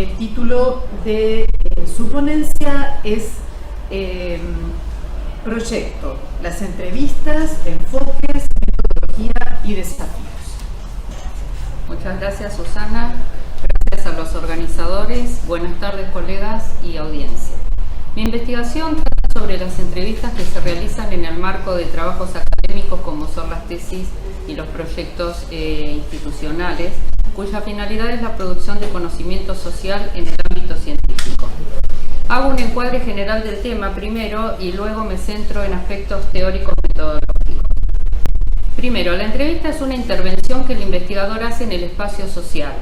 el título de su ponencia es Proyecto, las entrevistas, enfoques, metodología y desafíos. Muchas gracias, Susana. Gracias a los organizadores. Buenas tardes, colegas y audiencia. Mi investigación trata sobre las entrevistas que se realizan en el marco de trabajos académicos como son las tesis y los proyectos institucionales, cuya finalidad es la producción de conocimiento social en el ámbito científico. Hago un encuadre general del tema primero y luego me centro en aspectos teóricos metodológicos. Primero, la entrevista es una intervención que el investigador hace en el espacio social.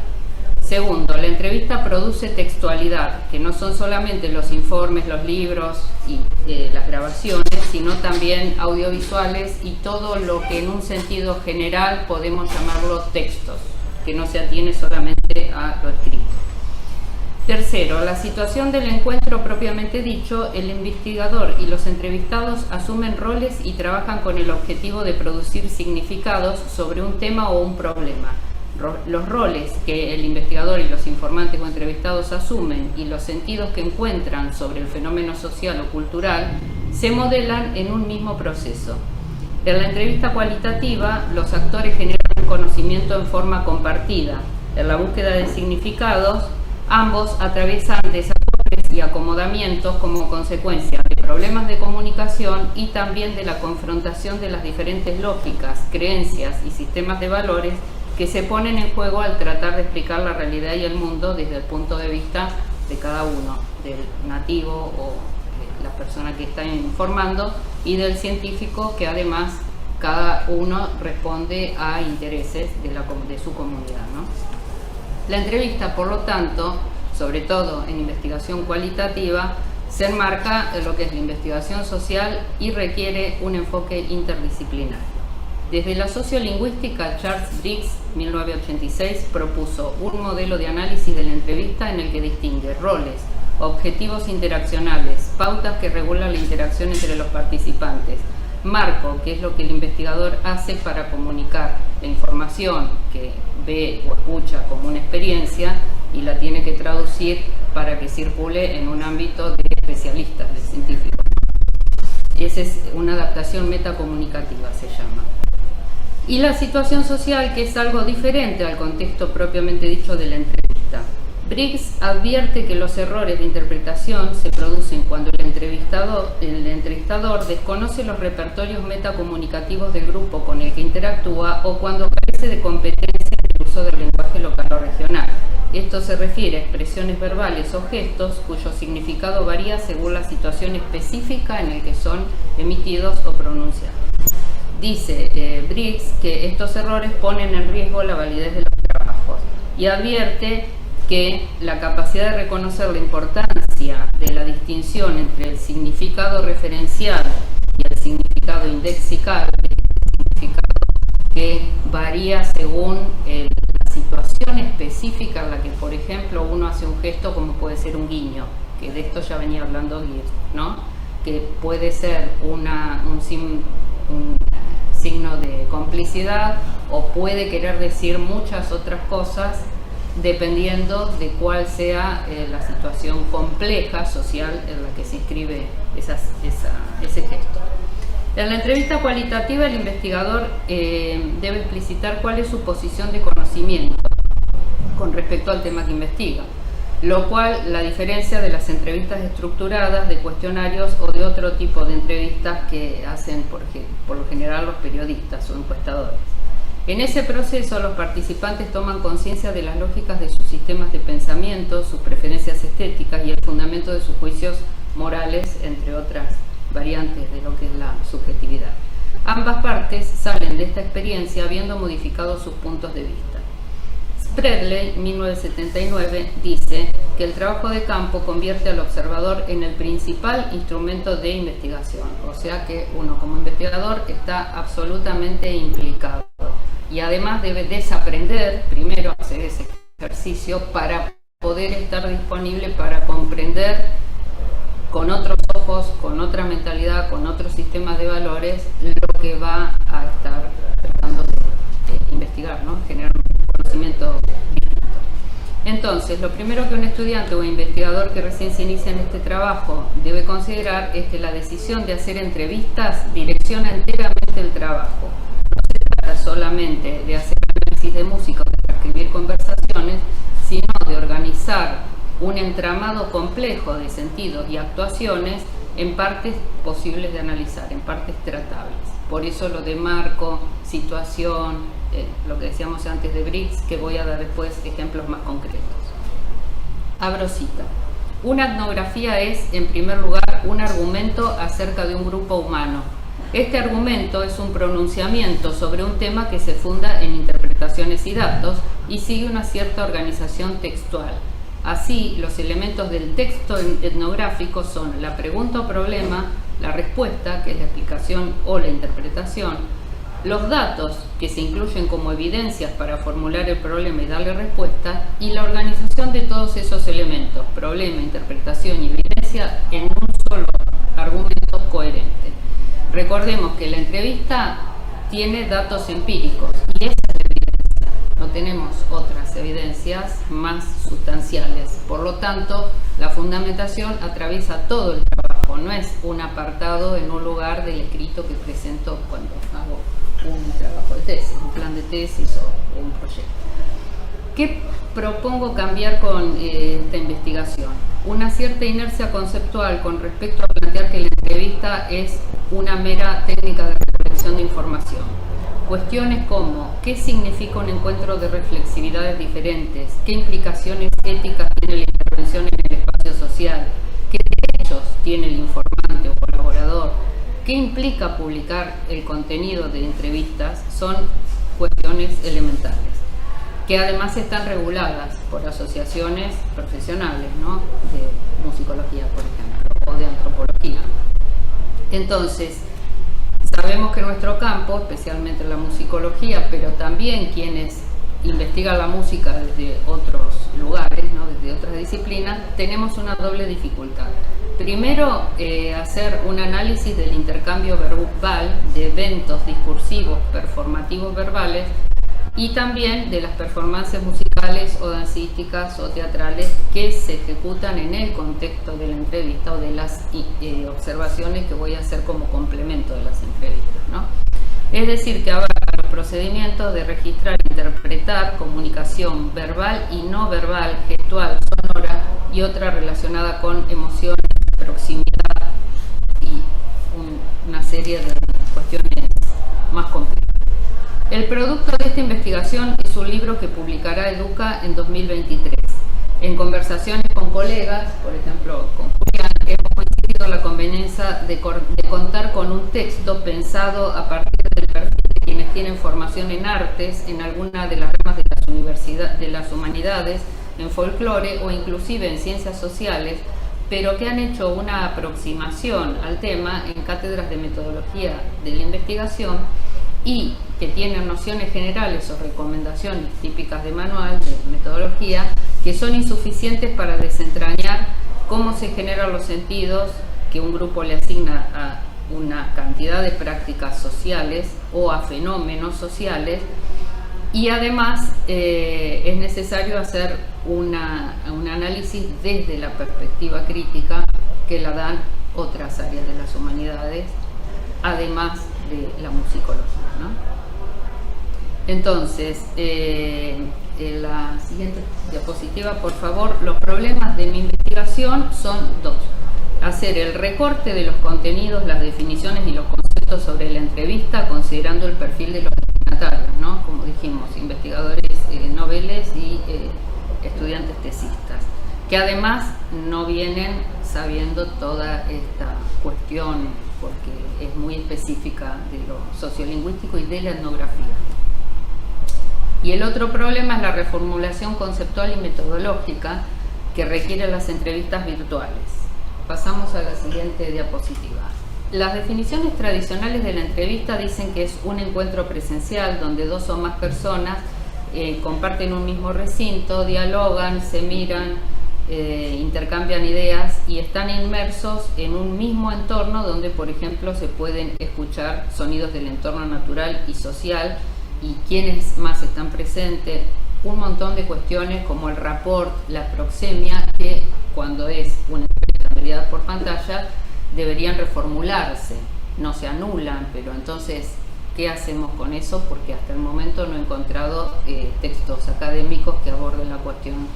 Segundo, la entrevista produce textualidad, que no son solamente los informes, los libros y las grabaciones, sino también audiovisuales y todo lo que en un sentido general podemos llamarlo textos, que no se atiene solamente a lo escrito. Tercero, la situación del encuentro propiamente dicho, el investigador y los entrevistados asumen roles y trabajan con el objetivo de producir significados sobre un tema o un problema. Los roles que el investigador y los informantes o entrevistados asumen y los sentidos que encuentran sobre el fenómeno social o cultural se modelan en un mismo proceso. En la entrevista cualitativa, los actores generan conocimiento en forma compartida. En la búsqueda de significados, ambos atraviesan desajustes y acomodamientos como consecuencia de problemas de comunicación y también de la confrontación de las diferentes lógicas, creencias y sistemas de valores que se ponen en juego al tratar de explicar la realidad y el mundo desde el punto de vista de cada uno, del nativo o la persona que está informando y del científico, que además cada uno responde a intereses de su comunidad, ¿no? La entrevista, por lo tanto, sobre todo en investigación cualitativa, se enmarca en lo que es la investigación social y requiere un enfoque interdisciplinario. Desde la sociolingüística, Charles Briggs, 1986, propuso un modelo de análisis de la entrevista en el que distingue roles, objetivos interaccionales, pautas que regulan la interacción entre los participantes, marco, que es lo que el investigador hace para comunicar la información que ve o escucha como una experiencia y la tiene que traducir para que circule en un ámbito de especialistas, de científicos. Esa es una adaptación metacomunicativa, se llama. Y la situación social, que es algo diferente al contexto propiamente dicho de la entrevista. Briggs advierte que los errores de interpretación se producen cuando el entrevistador desconoce los repertorios metacomunicativos del grupo con el que interactúa o cuando carece de competencia en el uso del lenguaje local o regional. Esto se refiere a expresiones verbales o gestos cuyo significado varía según la situación específica en la que son emitidos o pronunciados. Dice Briggs que estos errores ponen en riesgo la validez de los trabajos y advierte que la capacidad de reconocer la importancia de la distinción entre el significado referencial y el significado indexical, el significado que varía según la situación específica en la que, por ejemplo, uno hace un gesto como puede ser un guiño, que de esto ya venía hablando Geert, ¿no? Que puede ser un signo de complicidad o puede querer decir muchas otras cosas dependiendo de cuál sea la situación compleja social en la que se inscribe ese gesto. En la entrevista cualitativa, el investigador debe explicitar cuál es su posición de conocimiento con respecto al tema que investiga, lo cual la diferencia de las entrevistas estructuradas, de cuestionarios o de otro tipo de entrevistas que hacen por lo general los periodistas o encuestadores. En ese proceso, los participantes toman conciencia de las lógicas de sus sistemas de pensamiento, sus preferencias estéticas y el fundamento de sus juicios morales, entre otras variantes de lo que es la subjetividad. Ambas partes salen de esta experiencia habiendo modificado sus puntos de vista. Spreadley, 1979, dice que el trabajo de campo convierte al observador en el principal instrumento de investigación, o sea que uno como investigador está absolutamente implicado y además debe desaprender, primero hacer ese ejercicio para poder estar disponible para comprender con otros ojos, con otra mentalidad, con otros sistemas de valores, lo que va a estar tratando de investigar, ¿no? Generar un conocimiento distinto. Entonces, lo primero que un estudiante o investigador que recién se inicia en este trabajo debe considerar es que la decisión de hacer entrevistas direcciona enteramente el trabajo. No se trata solamente de hacer análisis de música o de transcribir conversaciones, sino de organizar un entramado complejo de sentidos y actuaciones en partes posibles de analizar, en partes tratables. Por eso lo de marco, situación, lo que decíamos antes de Briggs, que voy a dar después ejemplos más concretos. Abro cita. Una etnografía es, en primer lugar, un argumento acerca de un grupo humano. Este argumento es un pronunciamiento sobre un tema que se funda en interpretaciones y datos y sigue una cierta organización textual. Así, los elementos del texto etnográfico son la pregunta o problema, la respuesta, que es la explicación o la interpretación, los datos, que se incluyen como evidencias para formular el problema y darle respuesta, y la organización de todos esos elementos, problema, interpretación y evidencia, en un solo argumento coherente. Recordemos que la entrevista tiene datos empíricos, y esa es la evidencia. No tenemos otras evidencias más sustanciales. Por lo tanto, la fundamentación atraviesa todo el trabajo, no es un apartado en un lugar del escrito que presento cuando hago un trabajo de tesis, un plan de tesis o un proyecto. ¿Qué propongo cambiar con esta investigación? Una cierta inercia conceptual con respecto a plantear que la entrevista es una mera técnica de recolección de información. Cuestiones como ¿qué significa un encuentro de reflexividades diferentes? ¿Qué implicaciones éticas tiene la intervención en el espacio social? ¿Qué derechos tiene el informante o colaborador? ¿Qué implica publicar el contenido de entrevistas? Son cuestiones elementales, que además están reguladas por asociaciones profesionales, ¿no? De musicología, por ejemplo, o de antropología. Entonces, sabemos que nuestro campo, especialmente la musicología, pero también quienes investigan la música desde otros lugares, ¿no? Desde otras disciplinas, tenemos una doble dificultad. Primero, hacer un análisis del intercambio verbal de eventos discursivos, performativos verbales, y también de las performances musicales o dancísticas o teatrales que se ejecutan en el contexto de la entrevista o de las observaciones que voy a hacer como complemento de las entrevistas, ¿no? Es decir, que abarca los procedimientos de registrar, interpretar, comunicación verbal y no verbal, gestual, sonora y otra relacionada con emociones, proximidad y una serie de cuestiones más complejas. El producto de esta investigación es un libro que publicará Educa en 2023. En conversaciones con colegas, por ejemplo con Julián, hemos coincidido la conveniencia de contar con un texto pensado a partir del perfil de quienes tienen formación en artes, en alguna de las ramas de las humanidades, en folclore o inclusive en ciencias sociales, pero que han hecho una aproximación al tema en cátedras de metodología de la investigación y que tienen nociones generales o recomendaciones típicas de manual de metodología que son insuficientes para desentrañar cómo se generan los sentidos que un grupo le asigna a una cantidad de prácticas sociales o a fenómenos sociales, y además es necesario hacer un análisis desde la perspectiva crítica que la dan otras áreas de las humanidades, además de la musicología, ¿no? Entonces, la siguiente diapositiva, por favor. Los problemas de mi investigación son dos: hacer el recorte de los contenidos, las definiciones y los conceptos sobre la entrevista, considerando el perfil de los destinatarios, ¿no? Como dijimos, investigadores noveles y estudiantes tesistas, que además no vienen sabiendo toda esta cuestión porque es muy específica de lo sociolingüístico y de la etnografía. Y el otro problema es la reformulación conceptual y metodológica que requieren las entrevistas virtuales. Pasamos a la siguiente diapositiva. Las definiciones tradicionales de la entrevista dicen que es un encuentro presencial donde dos o más personas comparten un mismo recinto, dialogan, se miran, intercambian ideas y están inmersos en un mismo entorno donde, por ejemplo, se pueden escuchar sonidos del entorno natural y social y quienes más están presentes, un montón de cuestiones como el rapport, la proxemia, que cuando es una entrevista mediada por pantalla deberían reformularse, no se anulan, pero entonces, ¿qué hacemos con eso? Porque hasta el momento no he encontrado textos académicos que aborden la cuestión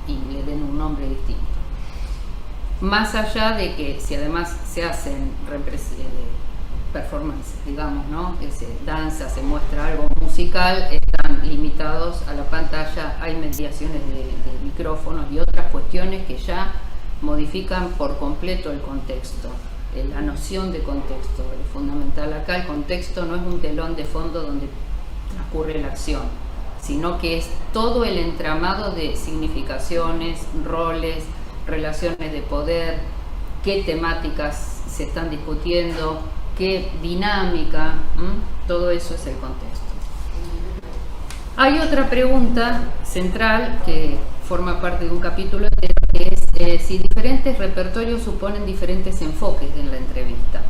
y le den un nombre distinto. Más allá de que si además se hacen performances, digamos, ¿no? Danza, se muestra algo musical, están limitados a la pantalla, hay mediaciones de micrófonos y otras cuestiones que ya modifican por completo el contexto, la noción de contexto. Es fundamental acá, el contexto no es un telón de fondo donde transcurre la acción, sino que es todo el entramado de significaciones, roles, relaciones de poder, qué temáticas se están discutiendo, qué dinámica, todo eso es el contexto. Hay otra pregunta central que forma parte de un capítulo entero, que es si diferentes repertorios suponen diferentes enfoques en la entrevista.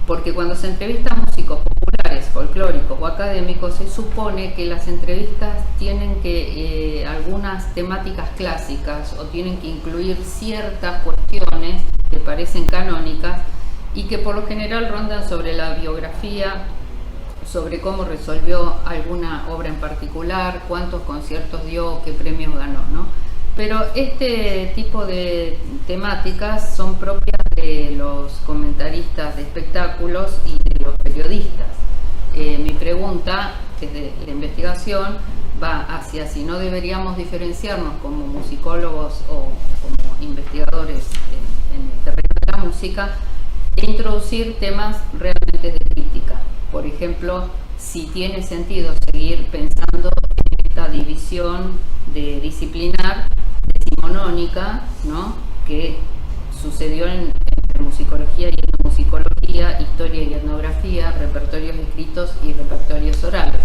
Porque cuando se entrevista a músicos populares, folclóricos o académicos, se supone que las entrevistas tienen que algunas temáticas clásicas o tienen que incluir ciertas cuestiones que parecen canónicas y que por lo general rondan sobre la biografía, sobre cómo resolvió alguna obra en particular, cuántos conciertos dio, qué premios ganó, ¿no? Pero este tipo de temáticas son propias de los comentaristas de espectáculos y de los periodistas. Mi pregunta desde la investigación va hacia si no deberíamos diferenciarnos como musicólogos o como investigadores en el terreno de la música e introducir temas realmente de crítica. Por ejemplo, si tiene sentido seguir pensando en esta división de disciplinar decimonónica, ¿no?, que sucedió entre musicología y etnomusicología, historia y etnografía, repertorios escritos y repertorios orales.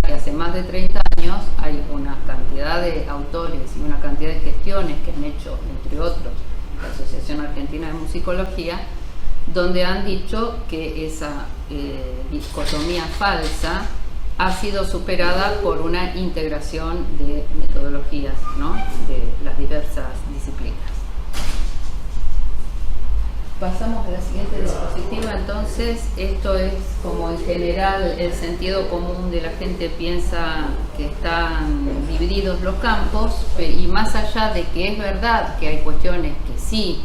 Ya que hace más de 30 años hay una cantidad de autores y una cantidad de gestiones que han hecho, entre otros, la Asociación Argentina de Musicología, donde han dicho que esa dicotomía falsa ha sido superada por una integración de metodologías, ¿no?, de las diversas disciplinas. Pasamos a la siguiente diapositiva. Entonces, esto es como en general el sentido común de la gente piensa que están divididos los campos, y más allá de que es verdad que hay cuestiones que sí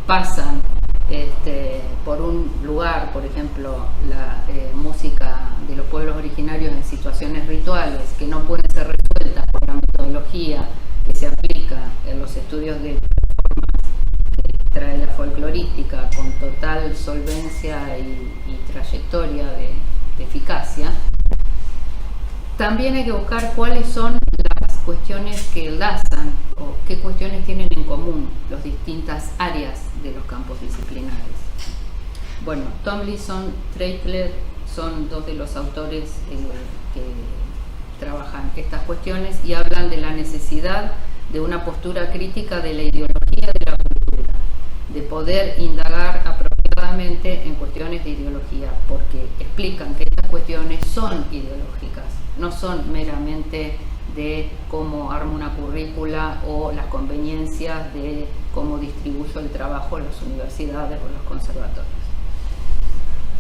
pasan por un lugar, por ejemplo, la música de los pueblos originarios en situaciones rituales que no pueden ser resueltas por la metodología que se aplica en los estudios de performance que trae la folclorística con total solvencia y trayectoria de eficacia. También hay que buscar cuáles son las cuestiones que enlazan o qué cuestiones tienen en común las distintas áreas de los campos disciplinares. Bueno, Tomlinson, Treitler son dos de los autores que trabajan estas cuestiones y hablan de la necesidad de una postura crítica de la ideología de la cultura, de poder indagar apropiadamente en cuestiones de ideología, porque explican que estas cuestiones son ideológicas, no son meramente de cómo armo una currícula o las conveniencias de cómo distribuyo el trabajo en las universidades o los conservatorios.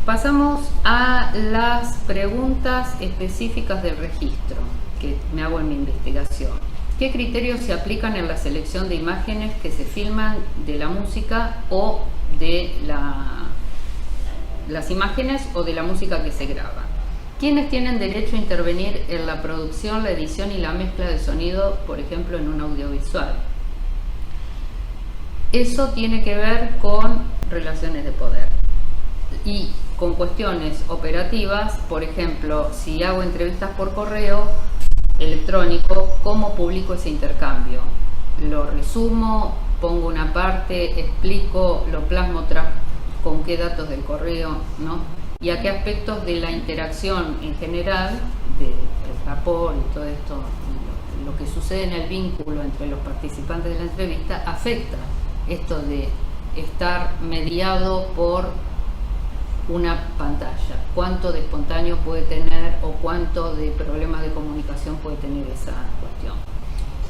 Pasamos a las preguntas específicas del registro que me hago en mi investigación. ¿Qué criterios se aplican en la selección de imágenes que se filman de la música o de las imágenes o de la música que se graba? ¿Quiénes tienen derecho a intervenir en la producción, la edición y la mezcla de sonido, por ejemplo, en un audiovisual? Eso tiene que ver con relaciones de poder y con cuestiones operativas. Por ejemplo, si hago entrevistas por correo electrónico, ¿cómo publico ese intercambio? Lo resumo, pongo una parte, explico, lo plasmo con qué datos del correo, ¿no? Y a qué aspectos de la interacción en general, del rapport y todo esto, lo que sucede en el vínculo entre los participantes de la entrevista, afecta esto de estar mediado por una pantalla. Cuánto de espontáneo puede tener o cuánto de problemas de comunicación puede tener esa cuestión.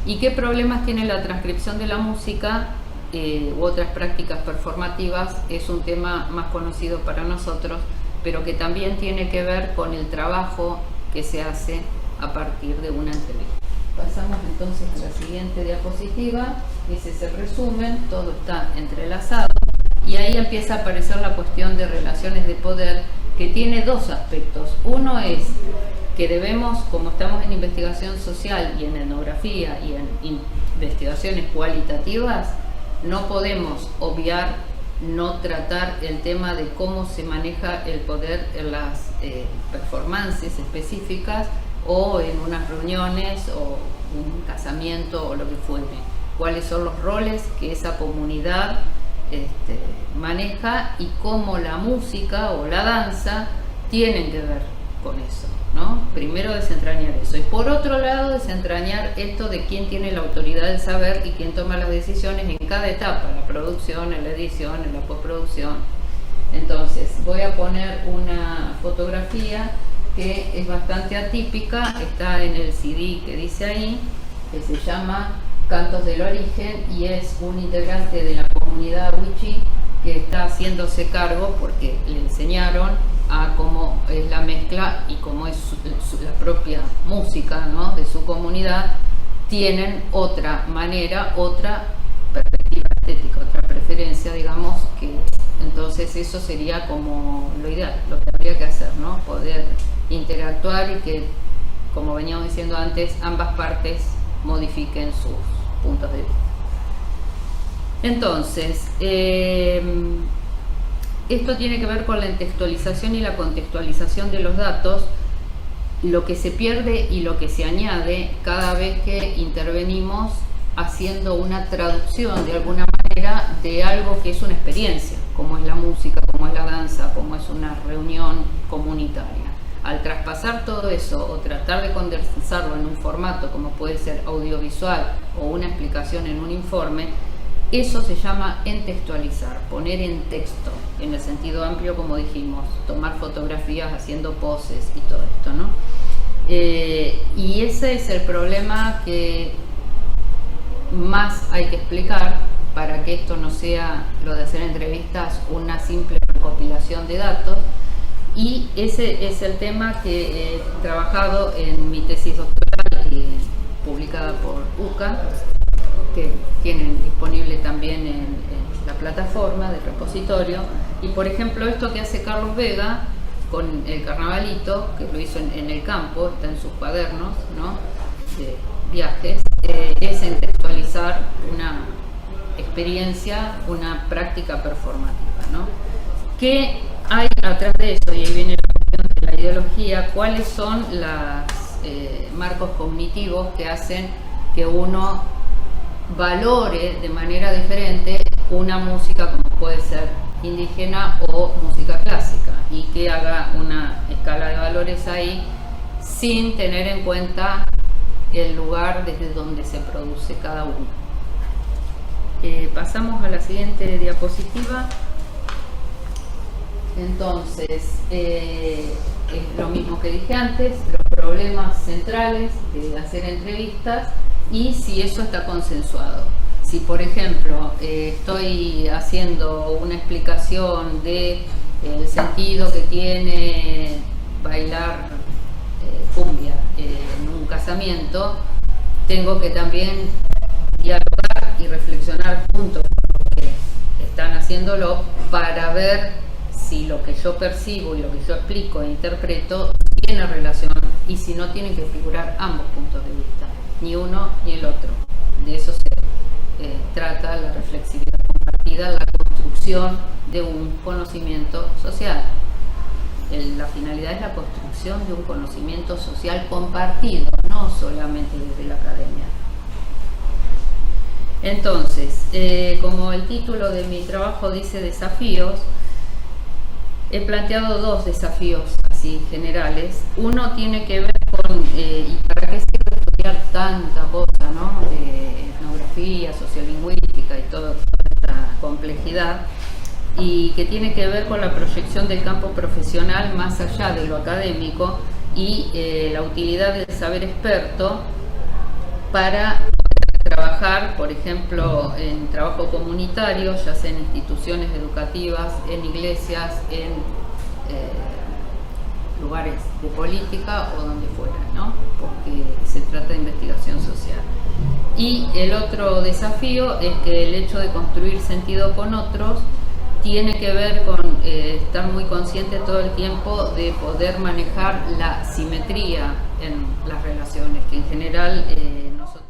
¿Y qué problemas tiene la transcripción de la música u otras prácticas performativas? Es un tema más conocido para nosotros, pero que también tiene que ver con el trabajo que se hace a partir de una entrevista. Pasamos entonces a la siguiente diapositiva. Ese es el resumen, todo está entrelazado y ahí empieza a aparecer la cuestión de relaciones de poder, que tiene dos aspectos. Uno es que debemos, como estamos en investigación social y en etnografía y en investigaciones cualitativas, no podemos obviar, no tratar el tema de cómo se maneja el poder en las performances específicas o en unas reuniones o un casamiento o lo que fuere. Cuáles son los roles que esa comunidad maneja y cómo la música o la danza tienen que ver con eso, ¿no? Primero desentrañar eso y por otro lado desentrañar esto de quién tiene la autoridad del saber y quién toma las decisiones en cada etapa, en la producción, en la edición, en la postproducción. Entonces voy a poner una fotografía que es bastante atípica, está en el CD que dice ahí, que se llama Cantos del Origen, y es un integrante de la comunidad Wichí que está haciéndose cargo porque le enseñaron a cómo es la mezcla y cómo es la propia música, ¿no?, de su comunidad. Tienen otra manera, otra perspectiva estética, otra preferencia, digamos, que entonces eso sería como lo ideal, lo que habría que hacer, ¿no? Poder interactuar y que, como veníamos diciendo antes, ambas partes modifiquen sus puntos de vista. Entonces, esto tiene que ver con la textualización y la contextualización de los datos, lo que se pierde y lo que se añade cada vez que intervenimos haciendo una traducción de alguna manera de algo que es una experiencia, como es la música, como es la danza, como es una reunión comunitaria. Al traspasar todo eso o tratar de condensarlo en un formato como puede ser audiovisual o una explicación en un informe, eso se llama entextualizar, poner en texto, en el sentido amplio, como dijimos, tomar fotografías haciendo poses y todo esto, ¿no? Y ese es el problema que más hay que explicar para que esto no sea lo de hacer entrevistas una simple recopilación de datos. Y ese es el tema que he trabajado en mi tesis doctoral publicada por UCA, que tienen disponible también en la plataforma del repositorio. Y por ejemplo esto que hace Carlos Vega con el carnavalito, que lo hizo en el campo, está en sus cuadernos, ¿no?, de viajes, es entextualizar una experiencia, una práctica performativa, ¿no? ¿Qué hay atrás de eso? Y ahí viene la cuestión de la ideología. ¿Cuáles son los marcos cognitivos que hacen que uno valore de manera diferente una música como puede ser indígena o música clásica, y que haga una escala de valores ahí sin tener en cuenta el lugar desde donde se produce cada uno? Pasamos a la siguiente diapositiva. Entonces, es lo mismo que dije antes, los problemas centrales de hacer entrevistas y si eso está consensuado. Si, por ejemplo, estoy haciendo una explicación de el sentido que tiene bailar cumbia en un casamiento, tengo que también dialogar y reflexionar juntos con los que están haciéndolo para ver si lo que yo percibo y lo que yo explico e interpreto tiene relación y si no tienen que figurar ambos puntos de vista, ni uno ni el otro. De eso se trata la reflexividad compartida, la construcción de un conocimiento social. La finalidad es la construcción de un conocimiento social compartido, no solamente desde la academia. Entonces, como el título de mi trabajo dice desafíos, he planteado dos desafíos así generales. Uno tiene que ver con, ¿y para qué sirve estudiar tanta cosa, ¿no?, de etnografía, sociolingüística y toda esta complejidad? Y que tiene que ver con la proyección del campo profesional más allá de lo académico y la utilidad del saber experto para trabajar, por ejemplo, en trabajo comunitario, ya sea en instituciones educativas, en iglesias, en lugares de política o donde fuera, ¿no? Porque se trata de investigación social. Y el otro desafío es que el hecho de construir sentido con otros tiene que ver con estar muy consciente todo el tiempo de poder manejar la simetría en las relaciones, que en general nosotros...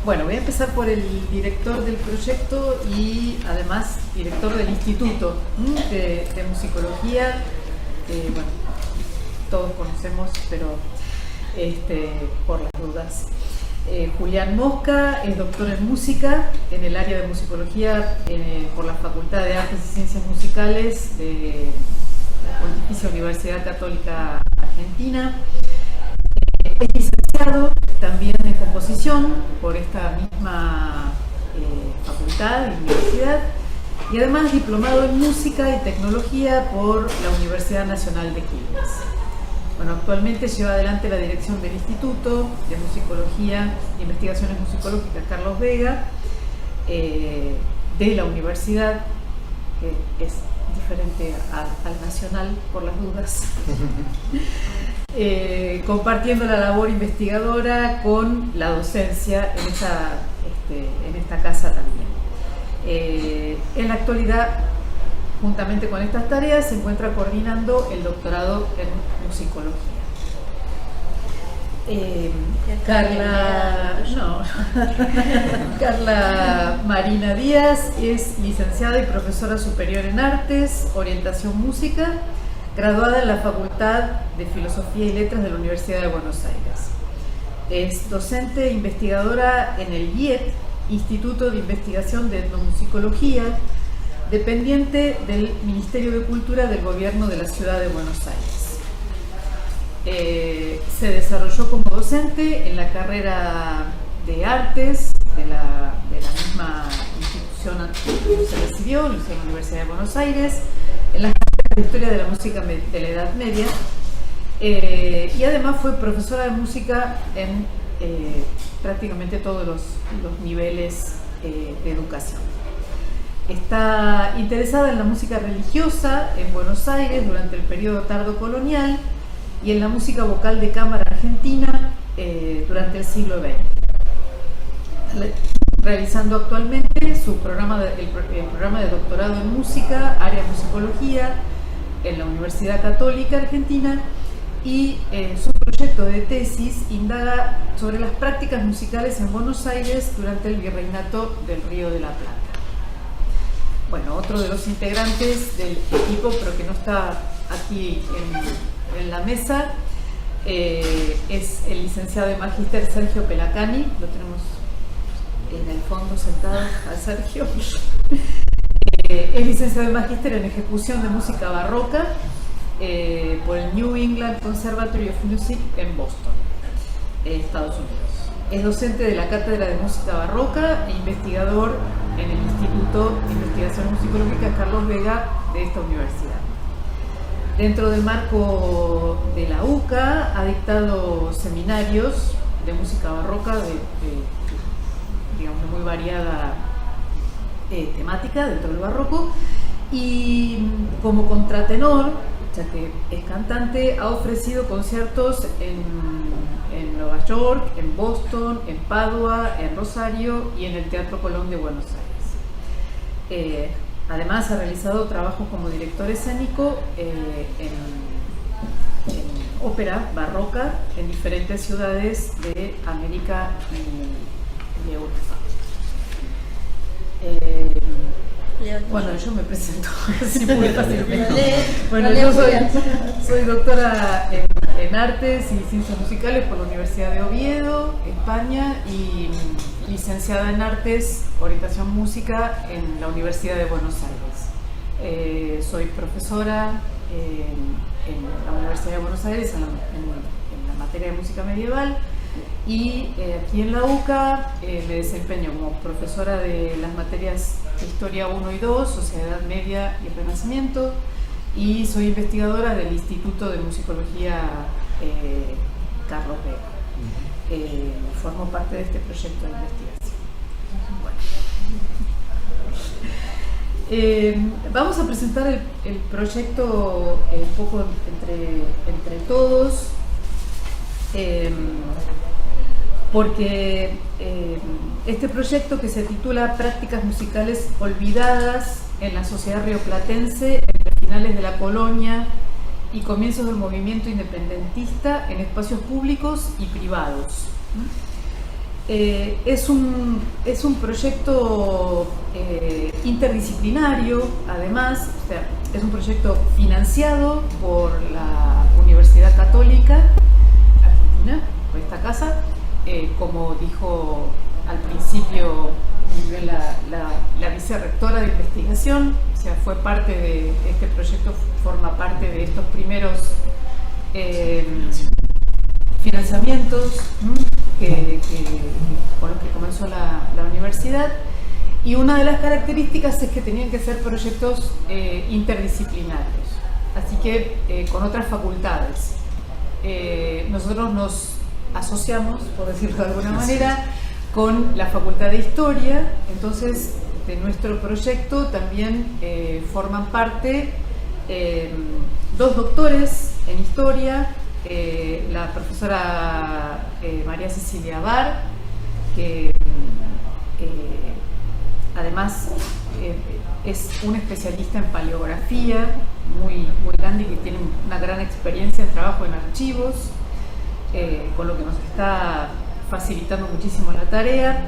Bueno, voy a empezar por el director del proyecto y además director del Instituto de Musicología, que bueno, todos conocemos, pero por las dudas. Julián Mosca es doctor en música en el área de musicología por la Facultad de Artes y Ciencias Musicales de la Pontificia Universidad Católica Argentina. Es licenciado también en composición por esta misma facultad y universidad, y además diplomado en música y tecnología por la Universidad Nacional de Quilmes. Bueno, actualmente lleva adelante la dirección del Instituto de Musicología e Investigaciones Musicológicas Carlos Vega de la universidad, que es diferente al nacional por las dudas. Compartiendo la labor investigadora con la docencia en esta casa también. En la actualidad, juntamente con estas tareas, se encuentra coordinando el doctorado en musicología. Carla Marina Díaz es licenciada y profesora superior en Artes, Orientación Música, graduada en la Facultad de Filosofía y Letras de la Universidad de Buenos Aires. Es docente e investigadora en el IET, Instituto de Investigación de Etnomusicología, dependiente del Ministerio de Cultura del Gobierno de la Ciudad de Buenos Aires. Se desarrolló como docente en la carrera de Artes de la misma institución donde se recibió, en la Universidad de Buenos Aires, en las carreras de Historia de la Música de la Edad Media, y además fue profesora de música en prácticamente todos los niveles de educación. Está interesada en la música religiosa en Buenos Aires durante el periodo tardo-colonial y en la música vocal de cámara argentina durante el siglo XX, realizando actualmente su programa el programa de doctorado en música, área musicología, en la Universidad Católica Argentina, y su proyecto de tesis indaga sobre las prácticas musicales en Buenos Aires durante el virreinato del Río de la Plata. Bueno, otro de los integrantes del equipo, pero que no está aquí en la mesa, es el licenciado de Magíster Sergio Pelacani. Lo tenemos en el fondo sentado a Sergio. Es licenciado de Magíster en Ejecución de Música Barroca por el New England Conservatory of Music en Boston, Estados Unidos. Es docente de la Cátedra de Música Barroca e investigador en el Instituto de Investigaciones Musicológicas Carlos Vega de esta universidad. Dentro del marco de la UCA ha dictado seminarios de música barroca digamos, de muy variada temática dentro del barroco, y como contratenor, ya que es cantante, ha ofrecido conciertos en Nueva York, en Boston, en Padua, en Rosario y en el Teatro Colón de Buenos Aires. Además ha realizado trabajos como director escénico en ópera barroca en diferentes ciudades de América y de Europa. Bueno, yo me presento así muy fácilmente. Bueno, yo soy doctora en Artes y Ciencias Musicales por la Universidad de Oviedo, España, y licenciada en Artes, Orientación Música en la Universidad de Buenos Aires. Soy profesora en la Universidad de Buenos Aires en la materia de música medieval, y aquí en la UCA me desempeño como profesora de las materias de Historia 1 y 2, Sociedad Media y Renacimiento, y soy investigadora del Instituto de Musicología Carlos Vega. Formo parte de este proyecto de investigación. Bueno. Vamos a presentar el proyecto un poco entre todos, porque este proyecto, que se titula Prácticas musicales olvidadas en la sociedad rioplatense entre finales de la colonia y comienzos del movimiento independentista en espacios públicos y privados. Es un proyecto interdisciplinario, además, o sea, es un proyecto financiado por la Universidad Católica Argentina, por esta casa, como dijo al principio la vicerrectora de investigación, o sea, fue parte de este proyecto, forma parte de estos primeros financiamientos con los que comenzó la universidad, y una de las características es que tenían que ser proyectos interdisciplinarios, así que con otras facultades. Nosotros nos asociamos, por decirlo de alguna manera, con la Facultad de Historia, entonces de nuestro proyecto también forman parte dos doctores en Historia, la profesora María Cecilia Bar, que además es un especialista en paleografía muy grande y que tiene una gran experiencia en trabajo en archivos, con lo que nos está facilitando muchísimo la tarea,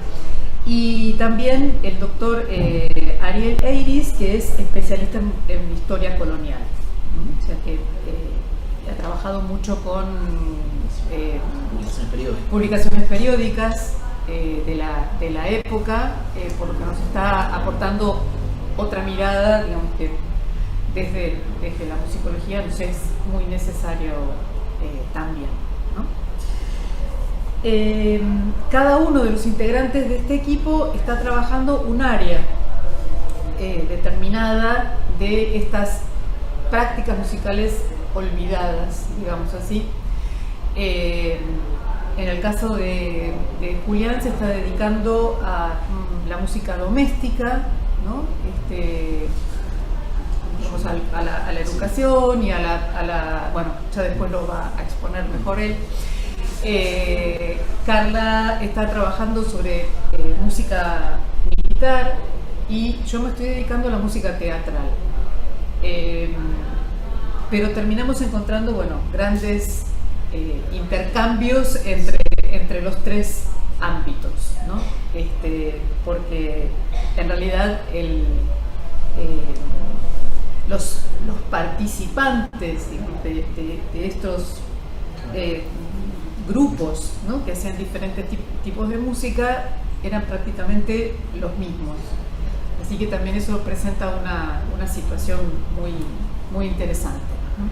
y también el doctor Ariel Eiris, que es especialista en historia colonial, ¿no? O sea que ha trabajado mucho con publicaciones periódicas de la época, por lo que nos está aportando otra mirada, digamos, que desde la musicología nos es muy necesario también, ¿no? Cada uno de los integrantes de este equipo está trabajando un área determinada de estas prácticas musicales olvidadas, digamos así. En el caso de Julián se está dedicando a la música doméstica, ¿no? A la educación y a la bueno, ya después lo va a exponer mejor él. Carla está trabajando sobre música militar y yo me estoy dedicando a la música teatral. Pero terminamos encontrando, bueno, grandes intercambios entre los tres ámbitos, ¿no? Porque en realidad los participantes de estos grupos, ¿no? Que hacían diferentes tipos de música eran prácticamente los mismos. Así que también eso presenta una situación muy interesante, ¿no?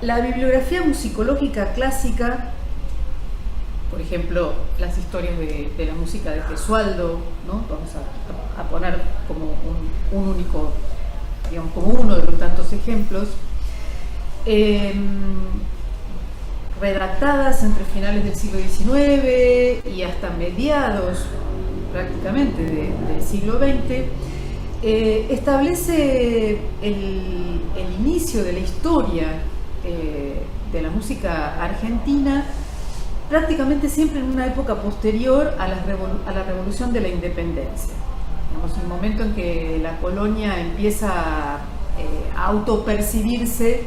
La bibliografía musicológica clásica, por ejemplo, las historias de la música de Gesualdo, ¿no? Vamos a poner como un único, digamos, como uno de los tantos ejemplos, redactadas entre finales del siglo XIX y hasta mediados prácticamente del siglo XX, establece el inicio de la historia de la música argentina prácticamente siempre en una época posterior a la revolución de la independencia. Digamos, el momento en que la colonia empieza a autopercibirse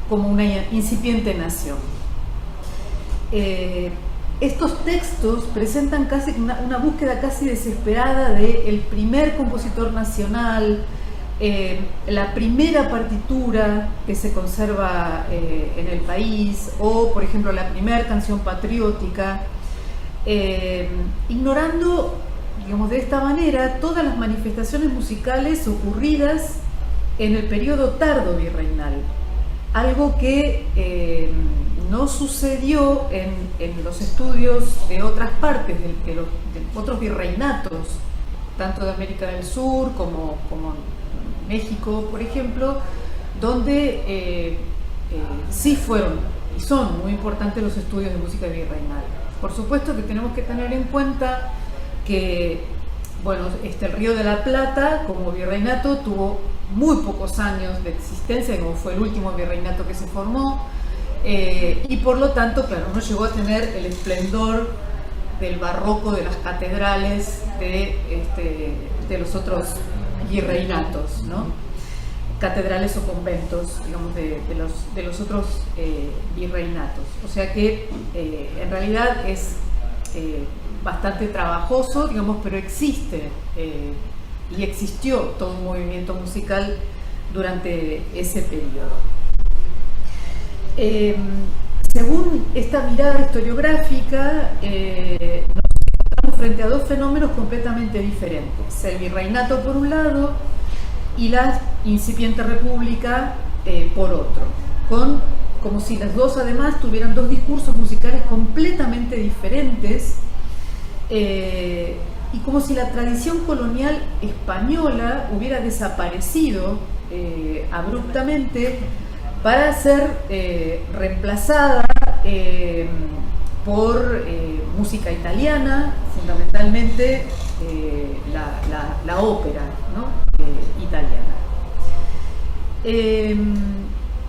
como una incipiente nación. Estos textos presentan casi una búsqueda casi desesperada del primer compositor nacional, la primera partitura que se conserva en el país, o por ejemplo la primera canción patriótica, ignorando, digamos, de esta manera todas las manifestaciones musicales ocurridas en el periodo tardo virreinal, algo que no sucedió en los estudios de otras partes, de otros virreinatos, tanto de América del Sur como México, por ejemplo, donde sí fueron y son muy importantes los estudios de música virreinal. Por supuesto que tenemos que tener en cuenta que, bueno, el Río de la Plata como virreinato tuvo muy pocos años de existencia, como fue el último virreinato que se formó, y por lo tanto, claro, no llegó a tener el esplendor del barroco de las catedrales de los otros virreinatos, ¿no? Catedrales o conventos, digamos, de los otros virreinatos. O sea que en realidad es bastante trabajoso, digamos, pero existe y existió todo un movimiento musical durante ese periodo. Según esta mirada historiográfica, nos encontramos frente a dos fenómenos completamente diferentes: el virreinato por un lado y la incipiente república por otro, como si las dos además tuvieran dos discursos musicales completamente diferentes, y como si la tradición colonial española hubiera desaparecido abruptamente para ser reemplazada por música italiana, fundamentalmente la ópera, ¿no? Italiana.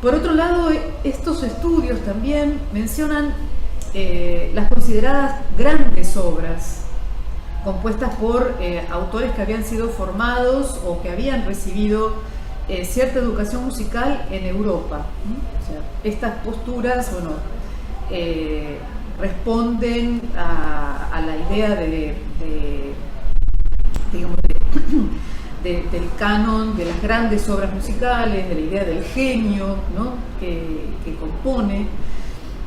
Por otro lado, estos estudios también mencionan las consideradas grandes obras compuestas por autores que habían sido formados o que habían recibido cierta educación musical en Europa. O sea, estas posturas, bueno, responden a la idea digamos, del canon de las grandes obras musicales, de la idea del genio, ¿no? que compone,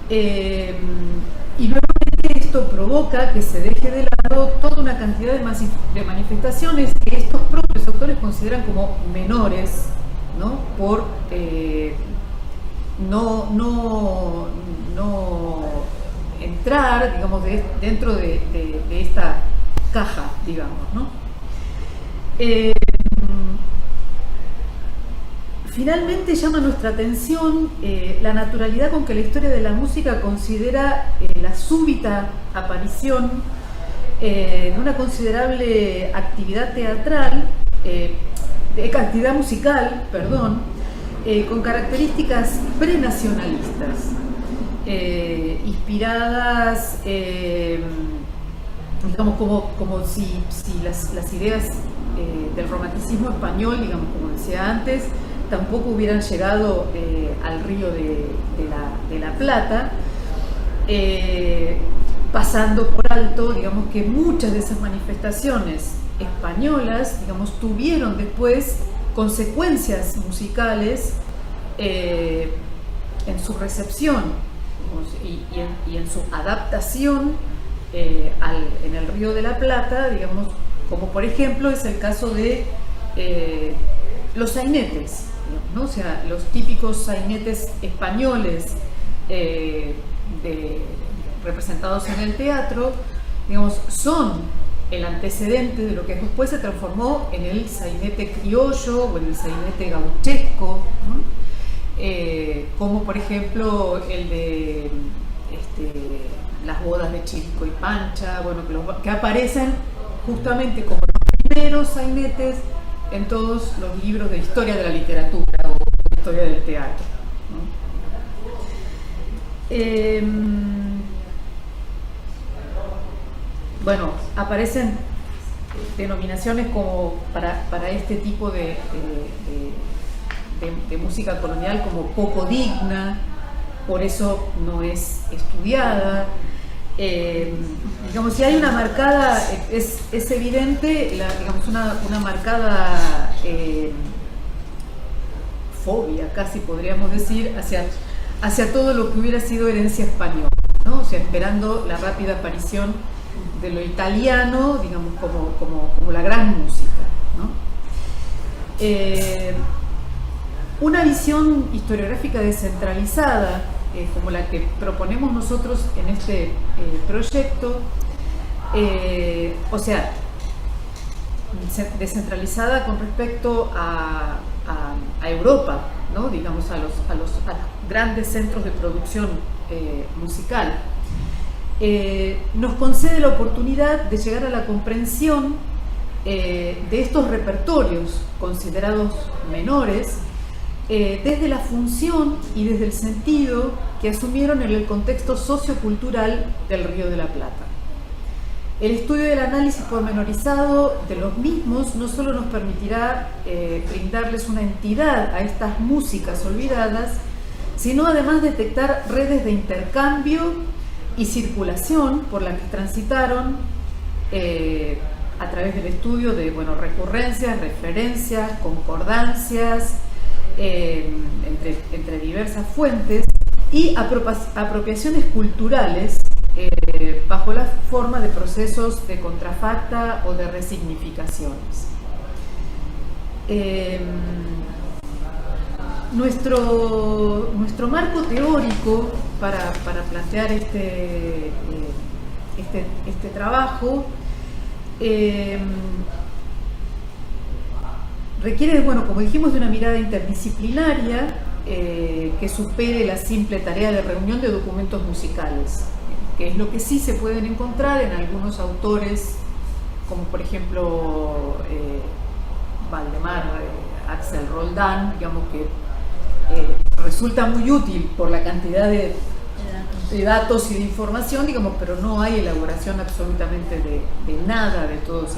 y nuevamente esto provoca que se deje de lado toda una cantidad de manifestaciones que estos propios autores consideran como menores, ¿no? Por no entrar, digamos, dentro de esta caja, digamos, ¿no? Finalmente llama nuestra atención la naturalidad con que la historia de la música considera la súbita aparición de una considerable actividad teatral, actividad musical, perdón, con características prenacionalistas, inspiradas, digamos, como si las ideas del romanticismo español, digamos, como decía antes, tampoco hubieran llegado al Río de la Plata, pasando por alto, digamos, que muchas de esas manifestaciones españolas, digamos, tuvieron después consecuencias musicales en su recepción, digamos, y en su adaptación en el Río de la Plata, digamos, como por ejemplo es el caso de los sainetes, ¿no? O sea, los típicos sainetes españoles representados en el teatro, digamos, son el antecedente de lo que después se transformó en el sainete criollo o en el sainete gauchesco, ¿no? Como por ejemplo el de las bodas de Chirico y Pancha, bueno, que aparecen justamente como los primeros sainetes en todos los libros de historia de la literatura o de historia del teatro, ¿no? Bueno, aparecen denominaciones como para este tipo de música colonial como poco digna, por eso no es estudiada. Digamos, si hay una marcada, es evidente, digamos, una marcada fobia, casi podríamos decir, hacia todo lo que hubiera sido herencia española, ¿no? O sea, esperando la rápida aparición de lo italiano, digamos, como la gran música, ¿no? Una visión historiográfica descentralizada como la que proponemos nosotros en este proyecto, o sea, descentralizada con respecto a Europa, ¿no? Digamos, a los grandes centros de producción musical, nos concede la oportunidad de llegar a la comprensión de estos repertorios considerados menores, desde la función y desde el sentido que asumieron en el contexto sociocultural del Río de la Plata. El estudio del análisis pormenorizado de los mismos no solo nos permitirá brindarles una entidad a estas músicas olvidadas, sino además detectar redes de intercambio y circulación por las que transitaron a través del estudio de recurrencias, referencias, concordancias entre diversas fuentes y apropiaciones culturales bajo la forma de procesos de contrafacta o de resignificaciones. Nuestro marco teórico para plantear este trabajo requiere, como dijimos, de una mirada interdisciplinaria que supere la simple tarea de reunión de documentos musicales, que es lo que sí se pueden encontrar en algunos autores, como por ejemplo Valdemar, Axel Roldán, digamos que resulta muy útil por la cantidad de datos y de información, digamos, pero no hay elaboración absolutamente de nada de todos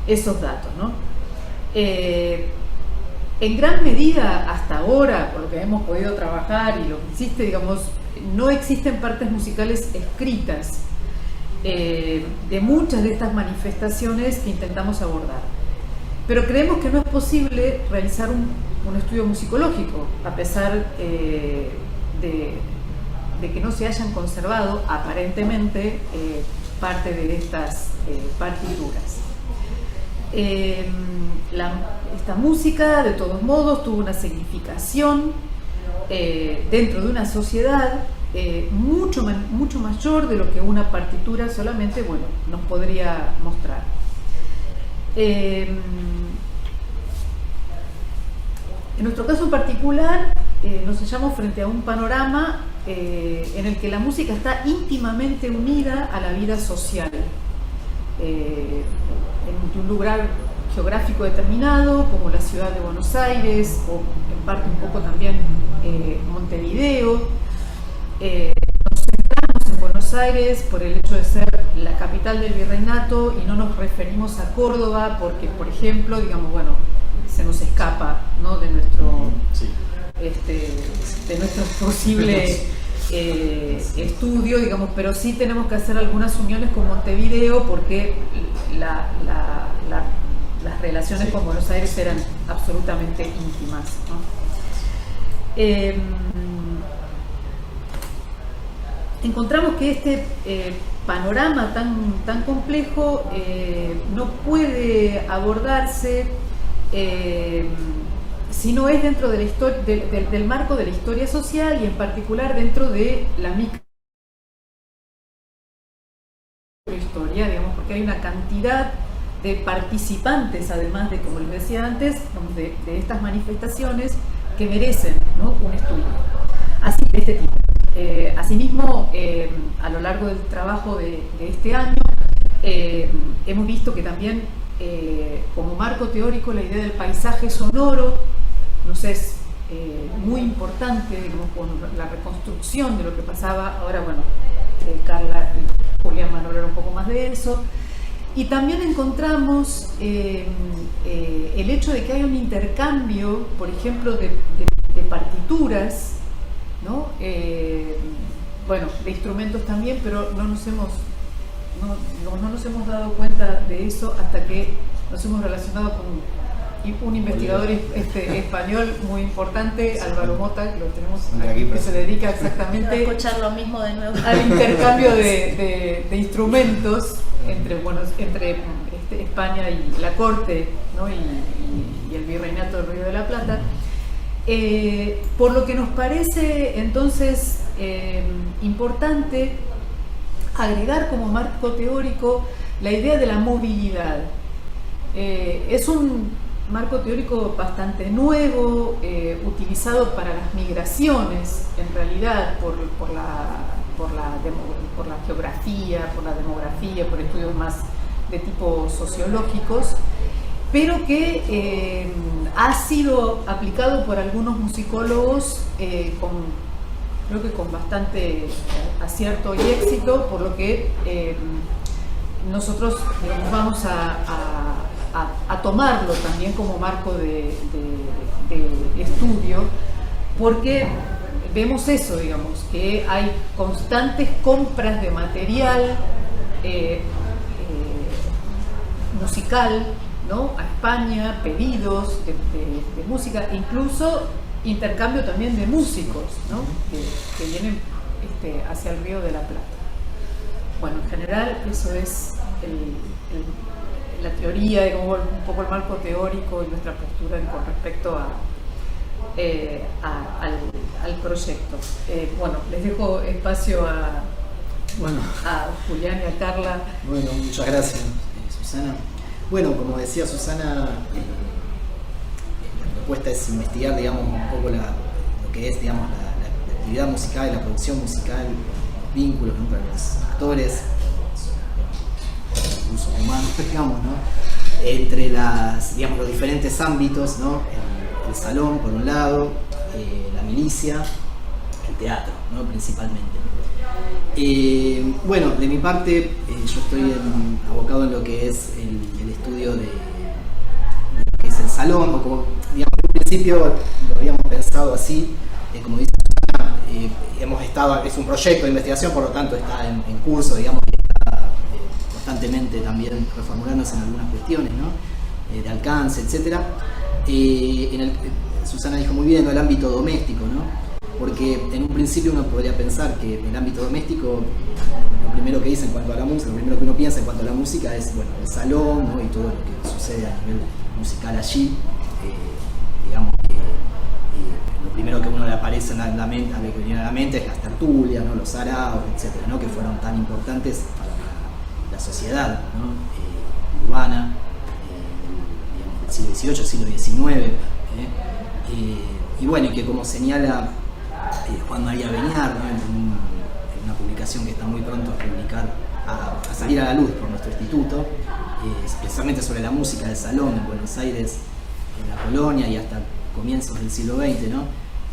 esos datos, ¿no? En gran medida, hasta ahora, por lo que hemos podido trabajar y lo que existe, digamos, no existen partes musicales escritas de muchas de estas manifestaciones que intentamos abordar. Pero creemos que no es posible realizar un estudio musicológico, a pesar de que no se hayan conservado, aparentemente, parte de estas partituras. Esta música, de todos modos, tuvo una significación dentro de una sociedad mucho mayor de lo que una partitura solamente, nos podría mostrar. En nuestro caso en particular, nos hallamos frente a un panorama en el que la música está íntimamente unida a la vida social, en un lugar geográfico determinado, como la ciudad de Buenos Aires, o en parte un poco también Montevideo. Nos centramos en Buenos Aires por el hecho de ser la capital del virreinato y no nos referimos a Córdoba porque, por ejemplo, digamos, se nos escapa, ¿no?, de nuestro posible estudio, digamos, pero sí tenemos que hacer algunas uniones con Montevideo porque las relaciones con Buenos Aires eran absolutamente íntimas, ¿no? Encontramos que este panorama tan complejo no puede abordarse si no es dentro de del marco de la historia social y en particular dentro de la microhistoria, digamos, porque hay una cantidad de participantes, además de, como les decía antes, de estas manifestaciones que merecen, ¿no?, un estudio así, de este tipo. Asimismo, a lo largo del trabajo de este año, hemos visto que también, como marco teórico, la idea del paisaje sonoro nos es muy importante, digamos, con la reconstrucción de lo que pasaba. Ahora, Carla y Julián van a hablar un poco más de eso. Y también encontramos el hecho de que hay un intercambio, por ejemplo, de partituras, ¿no? De instrumentos también, pero no nos hemos dado cuenta de eso hasta que nos hemos relacionado con un investigador español muy importante, Álvaro Mota, que lo tenemos aquí, que se dedica exactamente a escuchar lo mismo de nuevo al intercambio de instrumentos entre España y la corte, ¿no?, y el virreinato del Río de la Plata. Por lo que nos parece entonces importante agregar como marco teórico la idea de la movilidad. Es un marco teórico bastante nuevo, utilizado para las migraciones, en realidad, por la geografía, por la demografía, por estudios más de tipo sociológicos, pero que ha sido aplicado por algunos musicólogos creo que con bastante acierto y éxito, por lo que nosotros, digamos, vamos a tomarlo también como marco de estudio, porque vemos eso, digamos, que hay constantes compras de material musical, ¿no?, a España, pedidos de música, incluso intercambio también de músicos, ¿no?, que vienen hacia el Río de la Plata. Bueno, en general eso es la teoría, digamos, un poco el marco teórico y nuestra postura con respecto al proyecto. Bueno, les dejo espacio a Julián y a Carla. Bueno, muchas gracias, Susana. Bueno, como decía Susana, la propuesta es investigar, digamos, un poco lo que es, digamos, la actividad musical y la producción musical, los vínculos, ¿no?, para los actores, los recursos humanos, digamos, ¿no?, entre los diferentes ámbitos, ¿no?, el salón, por un lado, la milicia, el teatro, ¿no?, principalmente. Bueno, de mi parte, yo estoy abocado en lo que es el estudio de lo que es el salón, o como, digamos, en principio lo habíamos pensado así, como dice Susana, es un proyecto de investigación, por lo tanto está en curso, digamos, y está constantemente también reformulándose en algunas cuestiones, ¿no?, de alcance, etc. Susana dijo muy bien, ¿no?, el ámbito doméstico, ¿no?, porque en un principio uno podría pensar que el ámbito doméstico, lo primero que dice en cuanto a la música, lo primero que uno piensa en cuanto a la música es, bueno, el salón, ¿no?, y todo lo que sucede a nivel musical allí. Digamos que lo primero que a uno le aparece en la mente, que viene a la mente, es las tertulias, ¿no?, los saraos, etcétera, ¿no?, que fueron tan importantes para la sociedad, ¿no?, urbana, digamos, del siglo XVIII, siglo XIX, y bueno, y que, como señala Juan María Beñar, ¿no?, en una publicación que está muy pronto a salir a la luz por nuestro instituto, precisamente sobre la música del salón en Buenos Aires, en la colonia y hasta comienzos del siglo XX, ¿no?,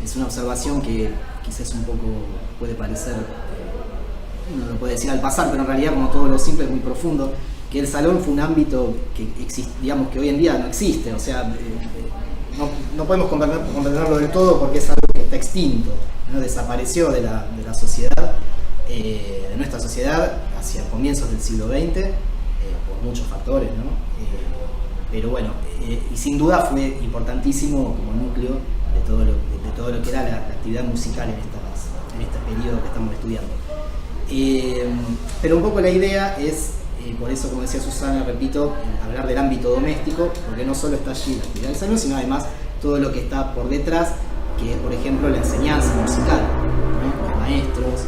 es una observación que quizás un poco puede parecer, uno lo puede decir al pasar, pero en realidad, como todo lo simple, es muy profundo, que el salón fue un ámbito que digamos, que hoy en día no existe, o sea, no podemos comprenderlo del todo porque es algo que está extinto, ¿no?, desapareció de la sociedad, de nuestra sociedad hacia comienzos del siglo XX, por muchos factores, ¿no? Pero bueno, y sin duda fue importantísimo como núcleo de todo lo que era la actividad musical en este periodo que estamos estudiando. Pero un poco la idea es, por eso, como decía Susana, repito, hablar del ámbito doméstico, porque no solo está allí la actividad del salón, sino además todo lo que está por detrás, que es, por ejemplo, la enseñanza musical, ¿no?, los maestros,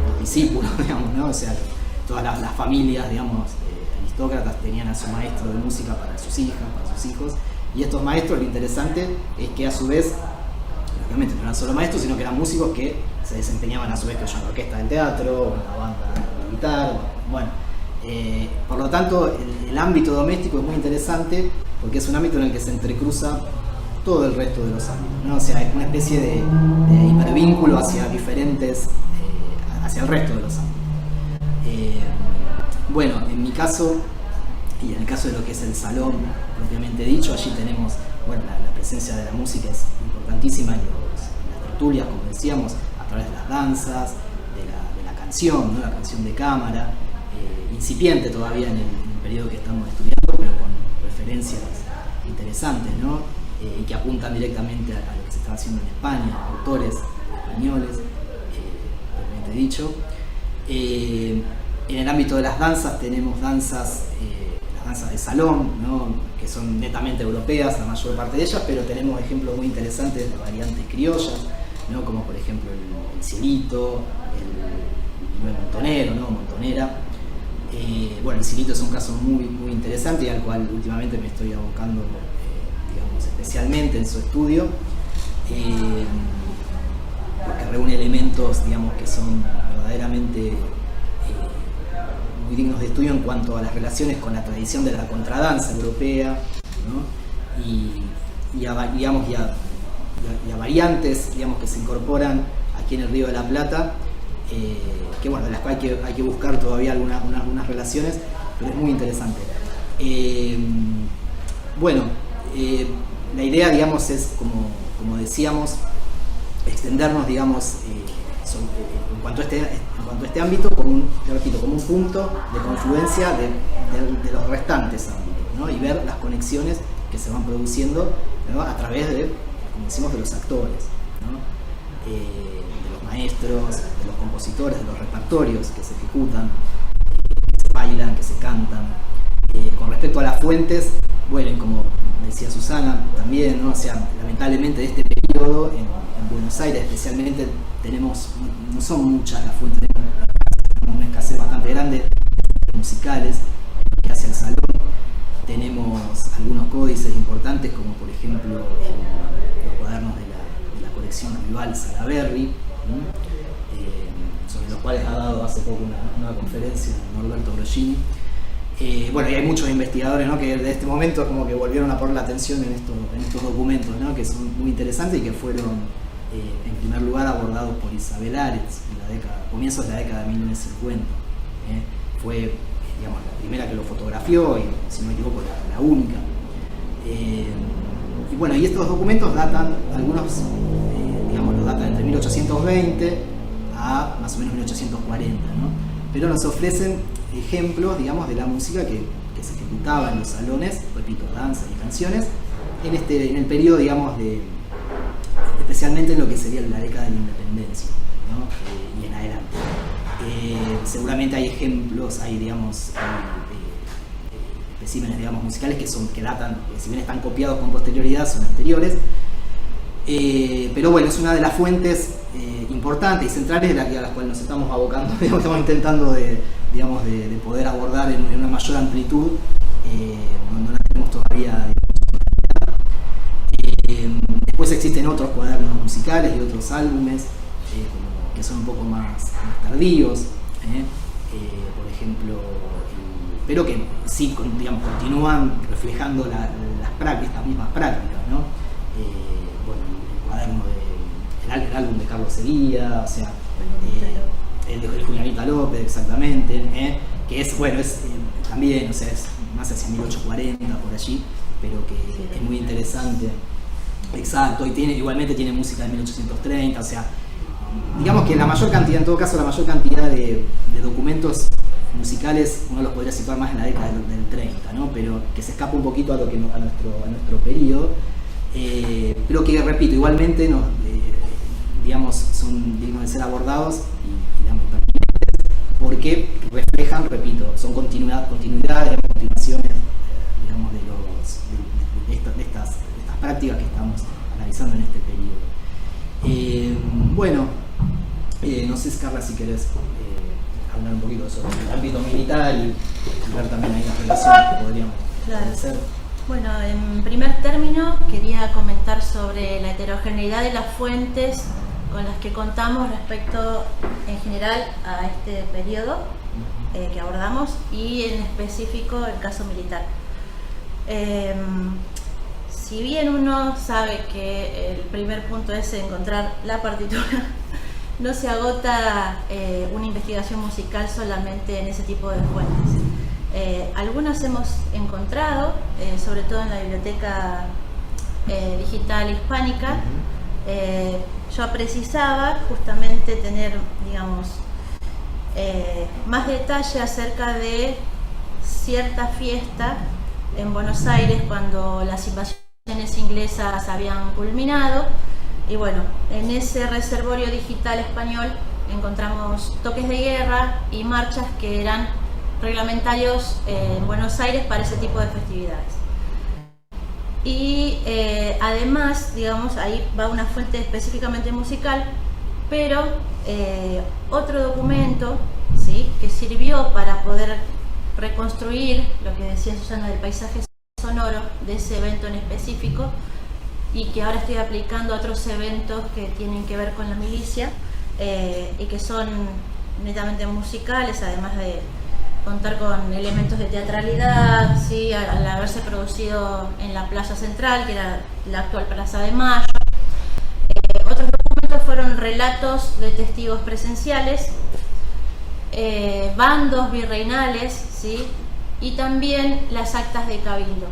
los discípulos, digamos, ¿no?, o sea, todas las familias, digamos, aristócratas tenían a su maestro de música para sus hijas, para sus hijos, y estos maestros, lo interesante es que a su vez, obviamente no eran solo maestros, sino que eran músicos que se desempeñaban a su vez, que en la orquesta del teatro, en la banda militar, bueno. Por lo tanto, el ámbito doméstico es muy interesante porque es un ámbito en el que se entrecruza todo el resto de los ámbitos, ¿no? O sea, es una especie de hipervínculo hacia diferentes, hacia el resto de los ámbitos. Bueno, en mi caso, y en el caso de lo que es el salón propiamente dicho, allí tenemos, bueno, la presencia de la música es importantísima en las tertulias, como decíamos, a través de las danzas, de la canción, ¿no?, la canción de cámara, incipiente todavía en el periodo que estamos estudiando, pero con referencias interesantes, ¿no?, y que apuntan directamente a lo que se está haciendo en España, autores españoles, propiamente dicho. En el ámbito de las danzas tenemos danzas danzas de salón, ¿no? Que son netamente europeas, la mayor parte de ellas, pero tenemos ejemplos muy interesantes de variantes criollas, ¿no? Como por ejemplo el silito, el montonero, ¿no? Montonera. Bueno, el silito es un caso muy, muy interesante y al cual últimamente me estoy abocando, digamos, especialmente en su estudio, porque reúne elementos, digamos, que son verdaderamente muy dignos de estudio en cuanto a las relaciones con la tradición de la contradanza europea, ¿no? y a variantes, digamos, que se incorporan aquí en el Río de la Plata, que bueno, de las cuales hay que buscar todavía algunas relaciones, pero es muy interesante. La idea, digamos, es, como decíamos, extendernos, digamos, en cuanto a este ámbito, como un punto de confluencia de los restantes ámbitos, ¿no? Y ver las conexiones que se van produciendo, ¿no? A través de, como decimos, de los actores, ¿no? De los maestros, de los compositores, de los repertorios que se ejecutan, que se bailan, que se cantan. Con respecto a las fuentes, bueno, como decía Susana también, ¿no? O sea, lamentablemente de este periodo en Buenos Aires especialmente no son muchas las fuentes, tenemos una escasez bastante grande de musicales que hace el salón. Tenemos algunos códices importantes, como por ejemplo los cuadernos de la colección Rival Salaberry, sobre los cuales ha dado hace poco una conferencia Norberto Brogini. Y hay muchos investigadores, ¿no? Que de este momento como que volvieron a poner la atención en estos documentos, ¿no? Que son muy interesantes y que fueron en primer lugar abordados por Isabel Aretz en comienzos de la década de 1950. Fue, digamos, la primera que lo fotografió y, si no me equivoco, la única. Y estos documentos datan, algunos los datan entre 1820 a más o menos 1840, ¿no? Pero nos ofrecen ejemplos, digamos, de la música que se ejecutaba en los salones, repito, danzas y canciones, en el periodo, digamos, especialmente en lo que sería la década de la independencia, ¿no? Y en adelante. Seguramente hay ejemplos, digamos, especímenes, digamos, musicales que datan, si bien están copiados con posterioridad, son anteriores. Pero es una de las fuentes importantes y centrales a las cuales nos estamos abocando, estamos intentando de poder abordar en una mayor amplitud. No la tenemos todavía. Después existen otros cuadernos musicales y otros álbumes que son un poco más tardíos, por ejemplo, pero que sí, digamos, continúan reflejando estas mismas prácticas, ¿no? El cuaderno el álbum de Carlos Seguía, o sea, el de Julianita López, exactamente, que es también, o sea, es más hacia 1840 por allí, pero que es muy interesante. Exacto, y igualmente tiene música de 1830, o sea, digamos que la mayor cantidad de documentos musicales uno los podría situar más en la década del 30, ¿no? Pero que se escapa un poquito a nuestro periodo, pero que, repito, igualmente son dignos de ser abordados y digamos, porque reflejan, repito, son continuidades, continuaciones, digamos, de estas prácticas que estamos analizando en este periodo. No sé, Carla, si querés hablar un poquito sobre el ámbito militar y ver también ahí las relaciones que podríamos hacer. Bueno, en primer término quería comentar sobre la heterogeneidad de las fuentes con las que contamos respecto en general a este periodo que abordamos y en específico el caso militar. Si bien uno sabe que el primer punto es encontrar la partitura, no se agota una investigación musical solamente en ese tipo de fuentes. Algunas hemos encontrado, sobre todo en la biblioteca digital hispánica. Yo precisaba justamente tener, digamos, más detalle acerca de cierta fiesta en Buenos Aires cuando las invasiones inglesas habían culminado, y en ese reservorio digital español encontramos toques de guerra y marchas que eran reglamentarios en Buenos Aires para ese tipo de festividades. Y además, digamos, ahí va una fuente específicamente musical, pero otro documento, ¿sí?, que sirvió para poder reconstruir lo que decía Susana del paisaje sonoro de ese evento en específico, y que ahora estoy aplicando a otros eventos que tienen que ver con la milicia y que son netamente musicales, además de contar con elementos de teatralidad, ¿sí?, al haberse producido en la Plaza Central, que era la actual Plaza de Mayo. Otros documentos fueron relatos de testigos presenciales, bandos virreinales, ¿sí?, y también las actas de cabildo.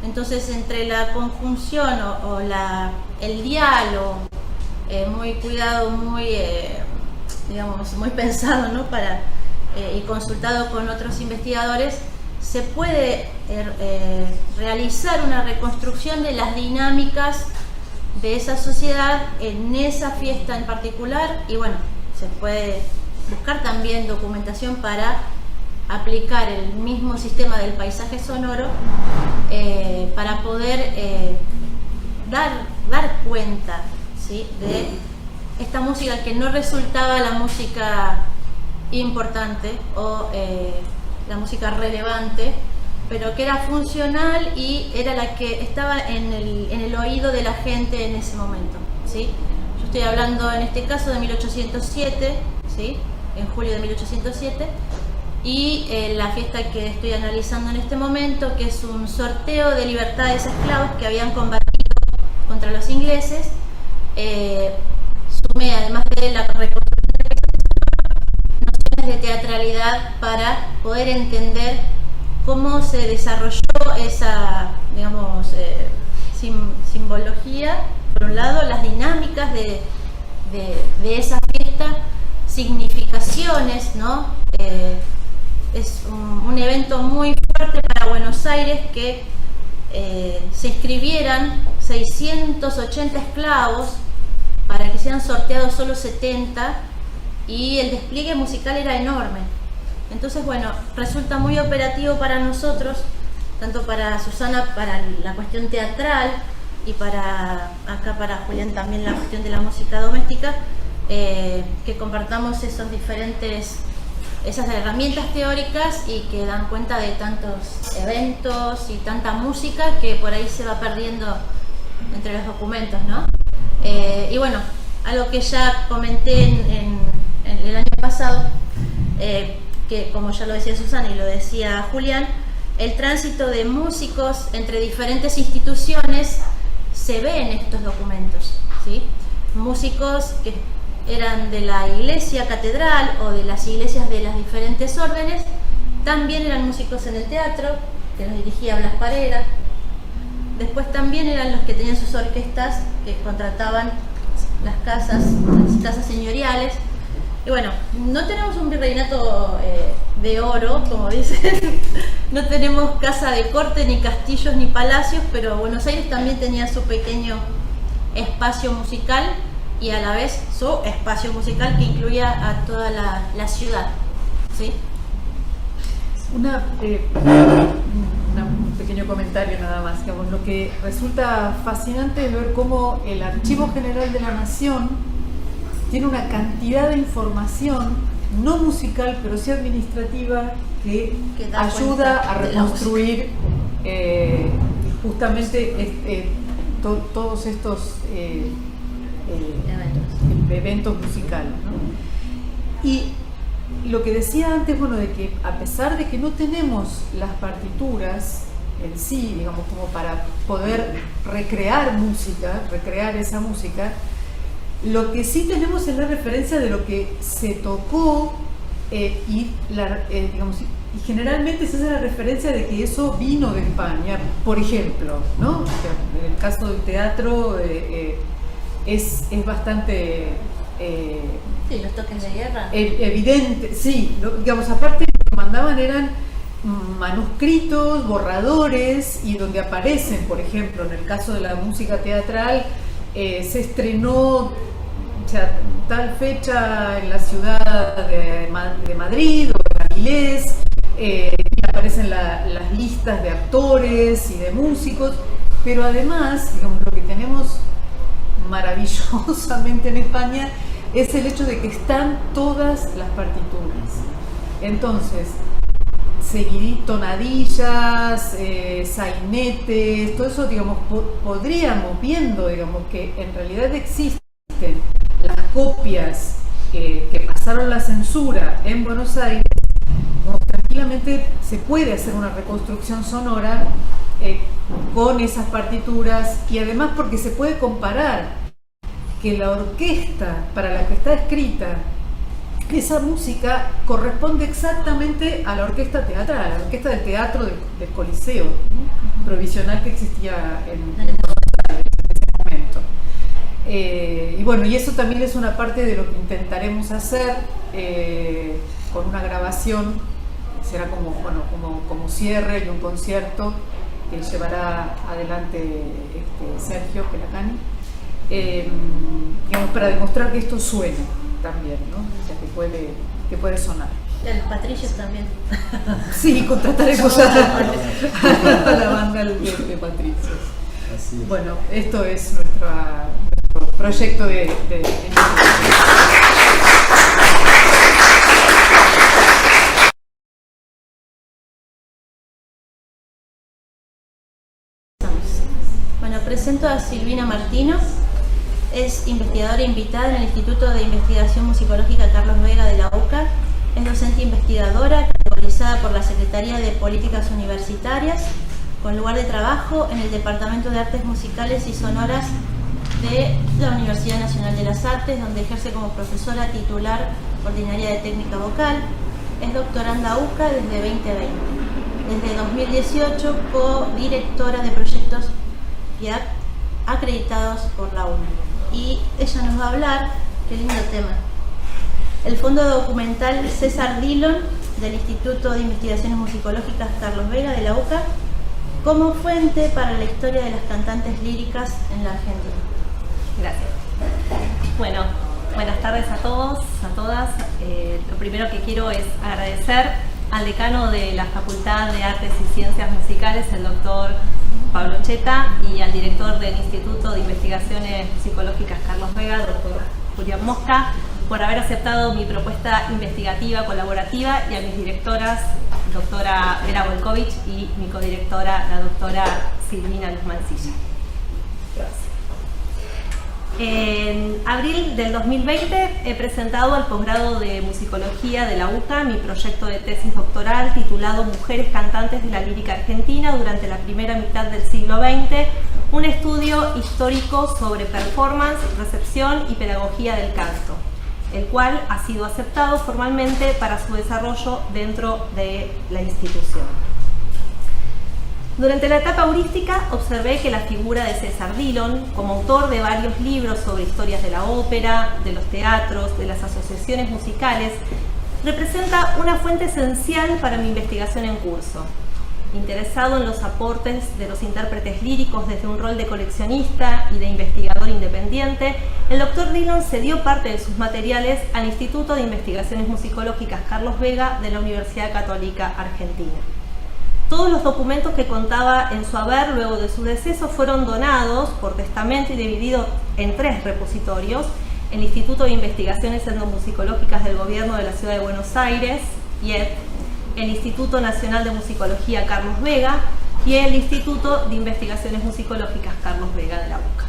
Entonces, entre la conjunción o el diálogo muy cuidado, digamos, muy pensado, ¿no?, y consultado con otros investigadores, se puede realizar una reconstrucción de las dinámicas de esa sociedad en esa fiesta en particular, y bueno, se puede buscar también documentación para aplicar el mismo sistema del paisaje sonoro para poder dar cuenta, ¿sí?, de esta música que no resultaba la música importante o la música relevante, pero que era funcional y era la que estaba en el oído de la gente en ese momento, ¿sí? Yo estoy hablando en este caso de 1807, ¿sí?, en julio de 1807, y la fiesta que estoy analizando en este momento, que es un sorteo de libertades a esclavos que habían combatido contra los ingleses. Sumé, además de la reconstrucción de nociones de teatralidad para poder entender cómo se desarrolló esa, digamos, simbología, por un lado, las dinámicas de esa fiesta, significaciones, ¿no? Es un evento muy fuerte para Buenos Aires que se inscribieran 680 esclavos para que sean sorteados solo 70, y el despliegue musical era enorme. Entonces, bueno, resulta muy operativo para nosotros, tanto para Susana para la cuestión teatral y para Julián también la cuestión de la música doméstica, que compartamos esas herramientas teóricas y que dan cuenta de tantos eventos y tanta música que por ahí se va perdiendo entre los documentos, ¿no? Y bueno, algo que ya comenté en el año pasado, que como ya lo decía Susana y lo decía Julián, el tránsito de músicos entre diferentes instituciones se ve en estos documentos, ¿sí? Músicos que eran de la iglesia catedral o de las iglesias de las diferentes órdenes, también eran músicos en el teatro, que los dirigía Blas Parera. Después también eran los que tenían sus orquestas, que contrataban las casas señoriales. Y bueno, no tenemos un virreinato de oro, como dicen, no tenemos casa de corte, ni castillos, ni palacios, pero Buenos Aires también tenía su pequeño espacio musical y a la vez su espacio musical que incluía a toda la ciudad, ¿sí? Un pequeño comentario nada más. Digamos, lo que resulta fascinante es ver cómo el Archivo General de la Nación tiene una cantidad de información, no musical, pero sí administrativa, que ayuda a reconstruir justamente todos estos eventos musicales, ¿no? Y lo que decía antes, bueno, de que a pesar de que no tenemos las partituras en sí, digamos, como para poder recrear esa música, lo que sí tenemos es la referencia de lo que se tocó digamos, y generalmente es esa la referencia de que eso vino de España, por ejemplo, ¿no? O sea, en el caso del teatro es bastante sí, los toques de guerra evidente, sí, digamos, aparte lo que mandaban eran manuscritos, borradores, y donde aparecen, por ejemplo, en el caso de la música teatral, se estrenó, o sea, tal fecha en la ciudad de Madrid o en Avilés, y aparecen las listas de actores y de músicos, pero además, digamos, lo que tenemos maravillosamente en España es el hecho de que están todas las partituras. Entonces, tonadillas, sainetes, todo eso, digamos, podríamos viendo, digamos, que en realidad existen las copias que pasaron la censura en Buenos Aires, ¿no? Tranquilamente se puede hacer una reconstrucción sonora con esas partituras, y además porque se puede comparar que la orquesta para la que está escrita esa música corresponde exactamente a la orquesta teatral, a la orquesta del teatro del Coliseo, ¿no? Provisional que existía en Buenos Aires en ese momento. Y bueno, y eso también es una parte de lo que intentaremos hacer con una grabación, será como cierre y un concierto que llevará adelante Sergio Pelacani, digamos, para demostrar que esto suena también, ¿no? O sea, que puede sonar. El Patricios también. Sí, contrataremos a la banda de Patricios. Así es. Bueno, esto es nuestro proyecto de Bueno, presento a Silvina Martino. Es investigadora invitada en el Instituto de Investigación Musicológica Carlos Vega de la UCA. Es docente investigadora categorizada por la Secretaría de Políticas Universitarias, con lugar de trabajo en el Departamento de Artes Musicales y Sonoras de la Universidad Nacional de las Artes, donde ejerce como profesora titular ordinaria de técnica vocal. Es doctoranda UCA desde 2020. Desde 2018, co-directora de proyectos FIAC acreditados por la UNA. Y ella nos va a hablar, qué lindo tema, el fondo documental César Dillon del Instituto de Investigaciones Musicológicas Carlos Vega de la UCA como fuente para la historia de las cantantes líricas en la Argentina. Gracias. Bueno, buenas tardes a todos, a todas. Lo primero que quiero es agradecer al decano de la Facultad de Artes y Ciencias Musicales, el doctor Pablo Cheta, y al director del Instituto de Investigaciones Musicológicas Carlos Vega, doctor Julián Mosca, por haber aceptado mi propuesta investigativa colaborativa, y a mis directoras, doctora Vera Volkovich, y mi codirectora, la doctora Silvina Luz Mancilla. Gracias. En abril del 2020 he presentado al posgrado de Musicología de la UCA mi proyecto de tesis doctoral titulado Mujeres cantantes de la lírica argentina durante la primera mitad del siglo XX, un estudio histórico sobre performance, recepción y pedagogía del canto, el cual ha sido aceptado formalmente para su desarrollo dentro de la institución. Durante la etapa heurística observé que la figura de César Dillon, como autor de varios libros sobre historias de la ópera, de los teatros, de las asociaciones musicales, representa una fuente esencial para mi investigación en curso. Interesado en los aportes de los intérpretes líricos desde un rol de coleccionista y de investigador independiente, el doctor Dillon cedió parte de sus materiales al Instituto de Investigaciones Musicológicas Carlos Vega de la Universidad Católica Argentina. Todos los documentos que contaba en su haber luego de su deceso fueron donados por testamento y divididos en 3 repositorios: el Instituto de Investigaciones Etnomusicológicas del Gobierno de la Ciudad de Buenos Aires, IET, el Instituto Nacional de Musicología Carlos Vega y el Instituto de Investigaciones Musicológicas Carlos Vega de la UCA.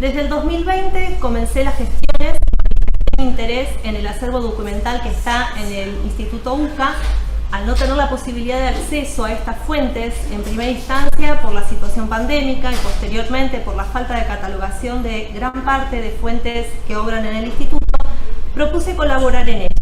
Desde el 2020 comencé las gestiones de interés en el acervo documental que está en el Instituto UCA. Al no tener la posibilidad de acceso a estas fuentes, en primera instancia por la situación pandémica y posteriormente por la falta de catalogación de gran parte de fuentes que obran en el instituto, propuse colaborar en ella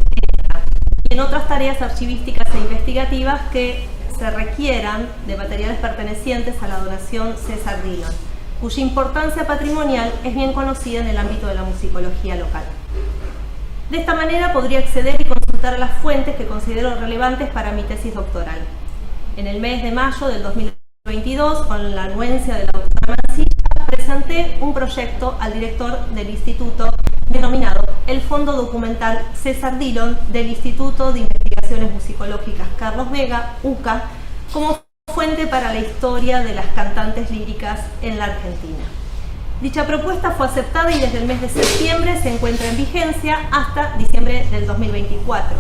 y en otras tareas archivísticas e investigativas que se requieran de materiales pertenecientes a la donación César Dillon, cuya importancia patrimonial es bien conocida en el ámbito de la musicología local. De esta manera podría acceder y consultar las fuentes que considero relevantes para mi tesis doctoral. En el mes de mayo del 2022, con la anuencia de la doctora Mancilla, presenté un proyecto al director del instituto denominado el Fondo Documental César Dillon del Instituto de Investigación Investigaciones Musicológicas Carlos Vega, UCA, como fuente para la historia de las cantantes líricas en la Argentina. Dicha propuesta fue aceptada y desde el mes de septiembre se encuentra en vigencia hasta diciembre del 2024.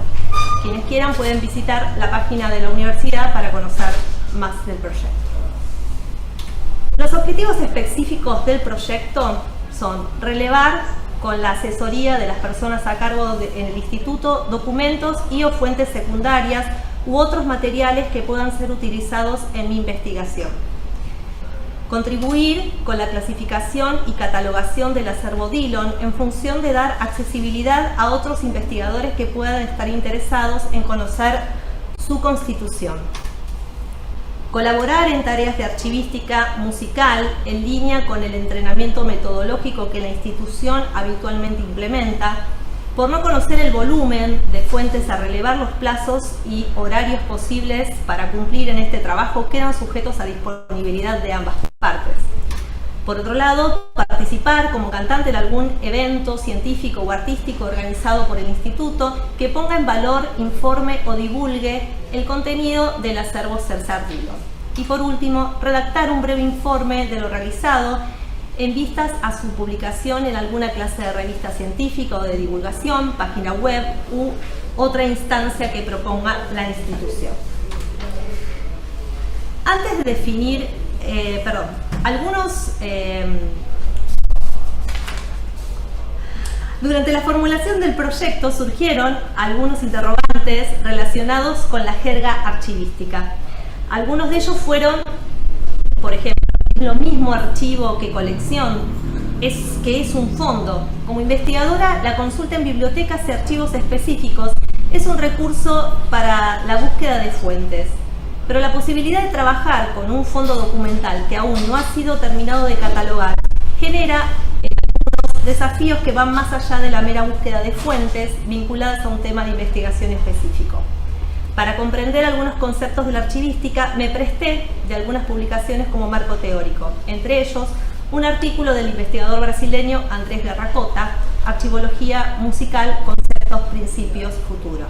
Quienes quieran pueden visitar la página de la universidad para conocer más del proyecto. Los objetivos específicos del proyecto son relevar con la asesoría de las personas a cargo en el instituto documentos y o fuentes secundarias u otros materiales que puedan ser utilizados en mi investigación. Contribuir con la clasificación y catalogación del acervo Dillon en función de dar accesibilidad a otros investigadores que puedan estar interesados en conocer su constitución. Colaborar en tareas de archivística musical en línea con el entrenamiento metodológico que la institución habitualmente implementa. Por no conocer el volumen de fuentes a relevar, los plazos y horarios posibles para cumplir en este trabajo quedan sujetos a disponibilidad de ambas partes. Por otro lado, participar como cantante en algún evento científico o artístico organizado por el instituto que ponga en valor, informe o divulgue el contenido del acervo César Dillon. Y por último, redactar un breve informe de lo realizado en vistas a su publicación en alguna clase de revista científica o de divulgación, página web u otra instancia que proponga la institución. Antes de definir, durante la formulación del proyecto surgieron algunos interrogantes relacionados con la jerga archivística. Algunos de ellos fueron, por ejemplo, ¿es lo mismo archivo que colección? ¿Qué es un fondo? Como investigadora, la consulta en bibliotecas y archivos específicos es un recurso para la búsqueda de fuentes. Pero la posibilidad de trabajar con un fondo documental que aún no ha sido terminado de catalogar genera algunos desafíos que van más allá de la mera búsqueda de fuentes vinculadas a un tema de investigación específico. Para comprender algunos conceptos de la archivística, me presté de algunas publicaciones como marco teórico, entre ellos un artículo del investigador brasileño Andrés Garracota, Archivología musical, conceptos, principios, futuro.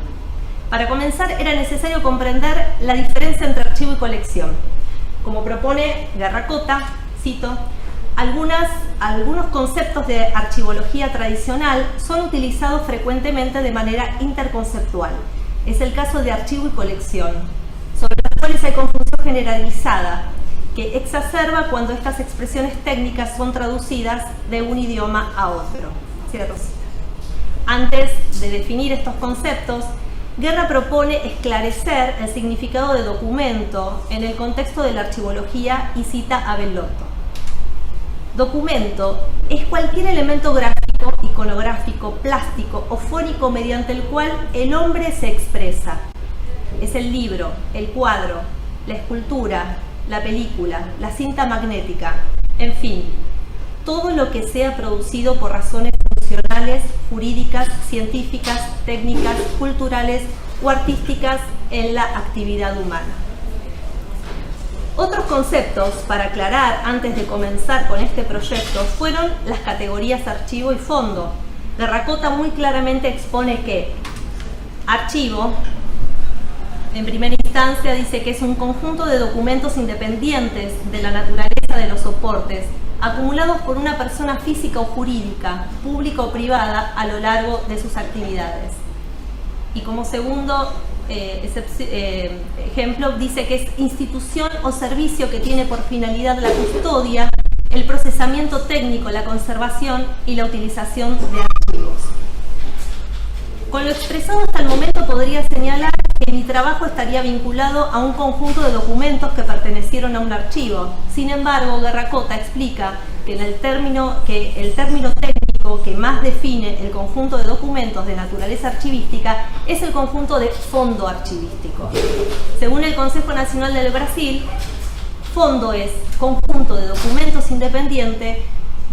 Para comenzar, era necesario comprender la diferencia entre archivo y colección. Como propone Garracota, cito, algunos conceptos de archivología tradicional son utilizados frecuentemente de manera interconceptual. Es el caso de archivo y colección, sobre las cuales hay confusión generalizada, que exacerba cuando estas expresiones técnicas son traducidas de un idioma a otro. Cierro cita. Antes de definir estos conceptos, Guerra propone esclarecer el significado de documento en el contexto de la archivología y cita a Bellotto. Documento es cualquier elemento gráfico, iconográfico, plástico o fónico mediante el cual el hombre se expresa. Es el libro, el cuadro, la escultura, la película, la cinta magnética, en fin, todo lo que sea producido por razones funcionales, jurídicas, científicas, técnicas, culturales o artísticas en la actividad humana. Otros conceptos para aclarar antes de comenzar con este proyecto fueron las categorías archivo y fondo. Garracota muy claramente expone que archivo, en primera instancia, dice que es un conjunto de documentos independientes de la naturaleza de los soportes, acumulados por una persona física o jurídica, pública o privada, a lo largo de sus actividades. Y como segundo ejemplo, dice que es institución o servicio que tiene por finalidad la custodia, el procesamiento técnico, la conservación y la utilización de archivos. Con lo expresado hasta el momento podría señalar que mi trabajo estaría vinculado a un conjunto de documentos que pertenecieron a un archivo. Sin embargo, Garracota explica que el término técnico que más define el conjunto de documentos de naturaleza archivística es el conjunto de fondo archivístico. Según el Consejo Nacional del Brasil, fondo es conjunto de documentos independiente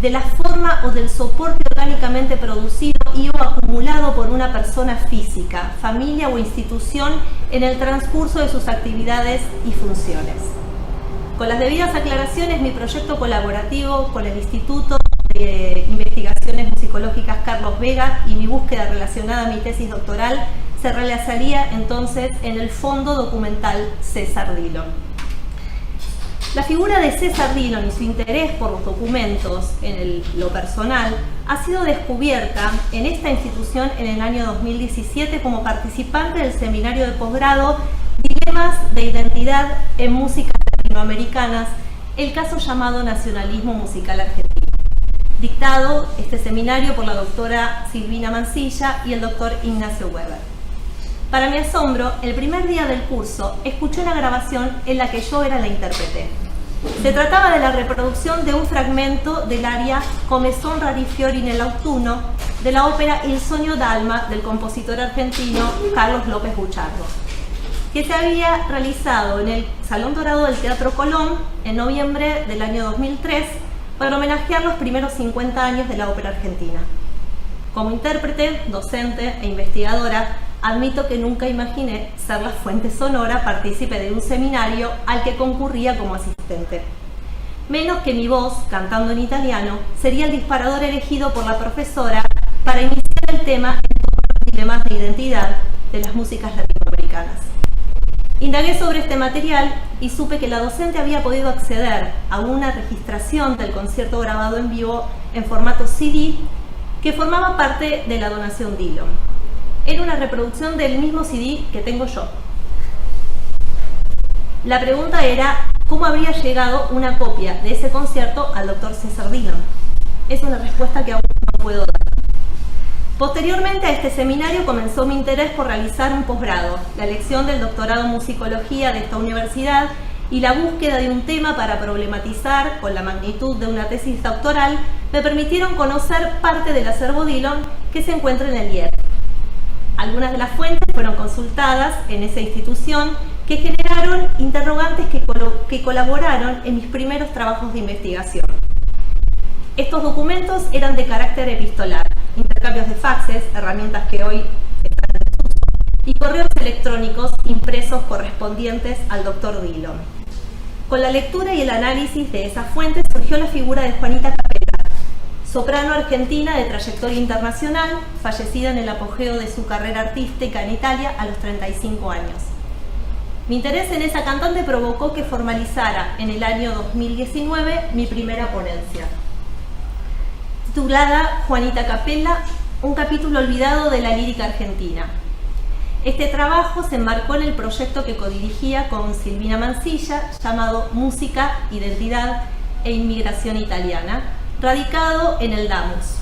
de la forma o del soporte orgánicamente producido y o acumulado por una persona física, familia o institución en el transcurso de sus actividades y funciones. Con las debidas aclaraciones, mi proyecto colaborativo con el Instituto de Investigaciones Musicológicas Carlos Vega y mi búsqueda relacionada a mi tesis doctoral se realizaría entonces en el Fondo Documental César Dillon. La figura de César Dillon y su interés por los documentos en lo personal ha sido descubierta en esta institución en el año 2017 como participante del seminario de posgrado Dilemas de Identidad en Músicas Latinoamericanas, el caso llamado Nacionalismo Musical Argentino, dictado este seminario por la doctora Silvina Mansilla y el doctor Ignacio Weber. Para mi asombro, el primer día del curso escuché una grabación en la que yo era la intérprete. Se trataba de la reproducción de un fragmento del aria Come son rari fiori nell'autunno de la ópera Il sogno d'Alma del compositor argentino Carlos López Buchardo, que se había realizado en el Salón Dorado del Teatro Colón en noviembre del año 2003 para homenajear los primeros 50 años de la ópera argentina. Como intérprete, docente e investigadora, admito que nunca imaginé ser la fuente sonora partícipe de un seminario al que concurría como asistente. Menos que mi voz, cantando en italiano, sería el disparador elegido por la profesora para iniciar el tema en torno a los dilemas de identidad de las músicas latinoamericanas. Indagué sobre este material y supe que la docente había podido acceder a una registración del concierto grabado en vivo en formato CD que formaba parte de la donación Dillon. Era una reproducción del mismo CD que tengo yo. La pregunta era cómo habría llegado una copia de ese concierto al doctor César Dillon. Es una respuesta que aún no puedo dar. Posteriormente a este seminario comenzó mi interés por realizar un posgrado, la elección del doctorado en musicología de esta universidad y la búsqueda de un tema para problematizar con la magnitud de una tesis doctoral me permitieron conocer parte del acervo Dillon que se encuentra en el IER. Algunas de las fuentes fueron consultadas en esa institución que generaron interrogantes que colaboraron en mis primeros trabajos de investigación. Estos documentos eran de carácter epistolar, intercambios de faxes, herramientas que hoy están en desuso, y correos electrónicos impresos correspondientes al doctor Dillon. Con la lectura y el análisis de esas fuentes surgió la figura de Juanita Capella, soprano argentina de trayectoria internacional, fallecida en el apogeo de su carrera artística en Italia a los 35 años. Mi interés en esa cantante provocó que formalizara en el año 2019 mi primera ponencia, titulada Juanita Capella, un capítulo olvidado de la lírica argentina. Este trabajo se enmarcó en el proyecto que codirigía con Silvina Mansilla, llamado Música, Identidad e Inmigración Italiana, radicado en el DAMUS.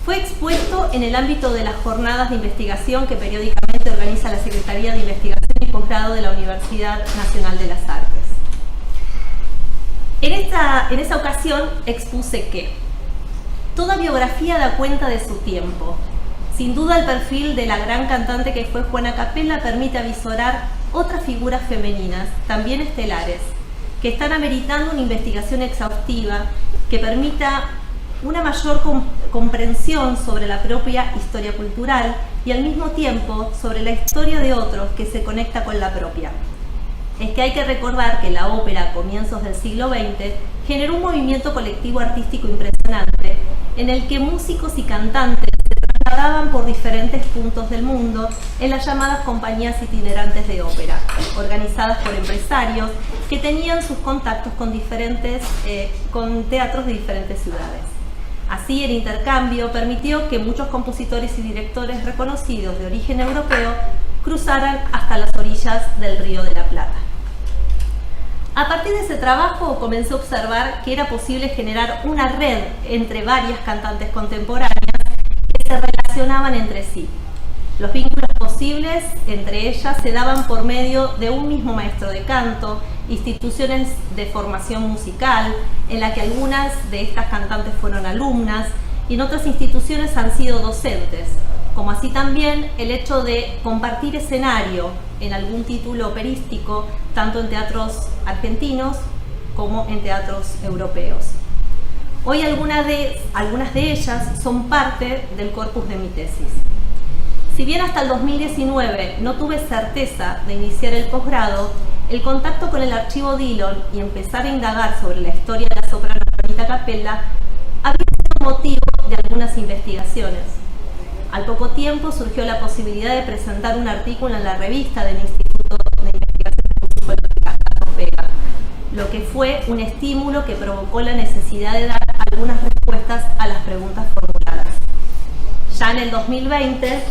Fue expuesto en el ámbito de las jornadas de investigación que periódicamente organiza la Secretaría de Investigación y Posgrado de la Universidad Nacional de las Artes. En esa ocasión expuse que toda biografía da cuenta de su tiempo. Sin duda el perfil de la gran cantante que fue Juana Capella permite avisorar otras figuras femeninas, también estelares, que están ameritando una investigación exhaustiva que permita una mayor comprensión sobre la propia historia cultural y al mismo tiempo sobre la historia de otros que se conecta con la propia. Es que hay que recordar que la ópera a comienzos del siglo XX generó un movimiento colectivo artístico impresionante en el que músicos y cantantes se trasladaban por diferentes puntos del mundo en las llamadas compañías itinerantes de ópera, organizadas por empresarios que tenían sus contactos con teatros de diferentes ciudades. Así, el intercambio permitió que muchos compositores y directores reconocidos de origen europeo cruzaran hasta las orillas del Río de la Plata. A partir de ese trabajo comencé a observar que era posible generar una red entre varias cantantes contemporáneas que se relacionaban entre sí. Los vínculos posibles entre ellas se daban por medio de un mismo maestro de canto, instituciones de formación musical, en la que algunas de estas cantantes fueron alumnas y en otras instituciones han sido docentes, como así también el hecho de compartir escenario en algún título operístico, tanto en teatros argentinos como en teatros europeos. Hoy algunas de ellas son parte del corpus de mi tesis. Si bien hasta el 2019 no tuve certeza de iniciar el posgrado, el contacto con el archivo Dillon y empezar a indagar sobre la historia de la soprano Juanita Capella había sido motivo de algunas investigaciones. Al poco tiempo surgió la posibilidad de presentar un artículo en la revista del Instituto de Investigaciones Musicológicas Gastón Vega, lo que fue un estímulo que provocó la necesidad de dar algunas respuestas a las preguntas formuladas. Ya en el 2020,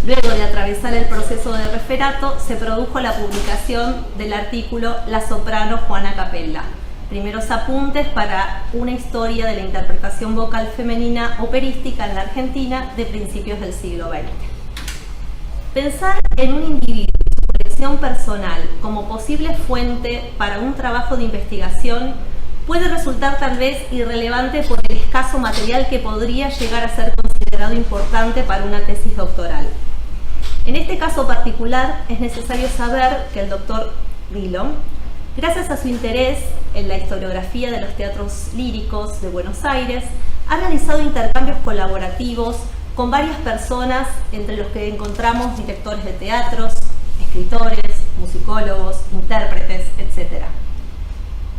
luego de atravesar el proceso de referato, se produjo la publicación del artículo La soprano Juana Capella, primeros apuntes para una historia de la interpretación vocal femenina operística en la Argentina de principios del siglo XX. Pensar en un individuo y su colección personal como posible fuente para un trabajo de investigación puede resultar tal vez irrelevante por el escaso material que podría llegar a ser considerado importante para una tesis doctoral. En este caso particular es necesario saber que el doctor Dillon, gracias a su interés en la historiografía de los teatros líricos de Buenos Aires, ha realizado intercambios colaborativos con varias personas, entre los que encontramos directores de teatros, escritores, musicólogos, intérpretes, etc.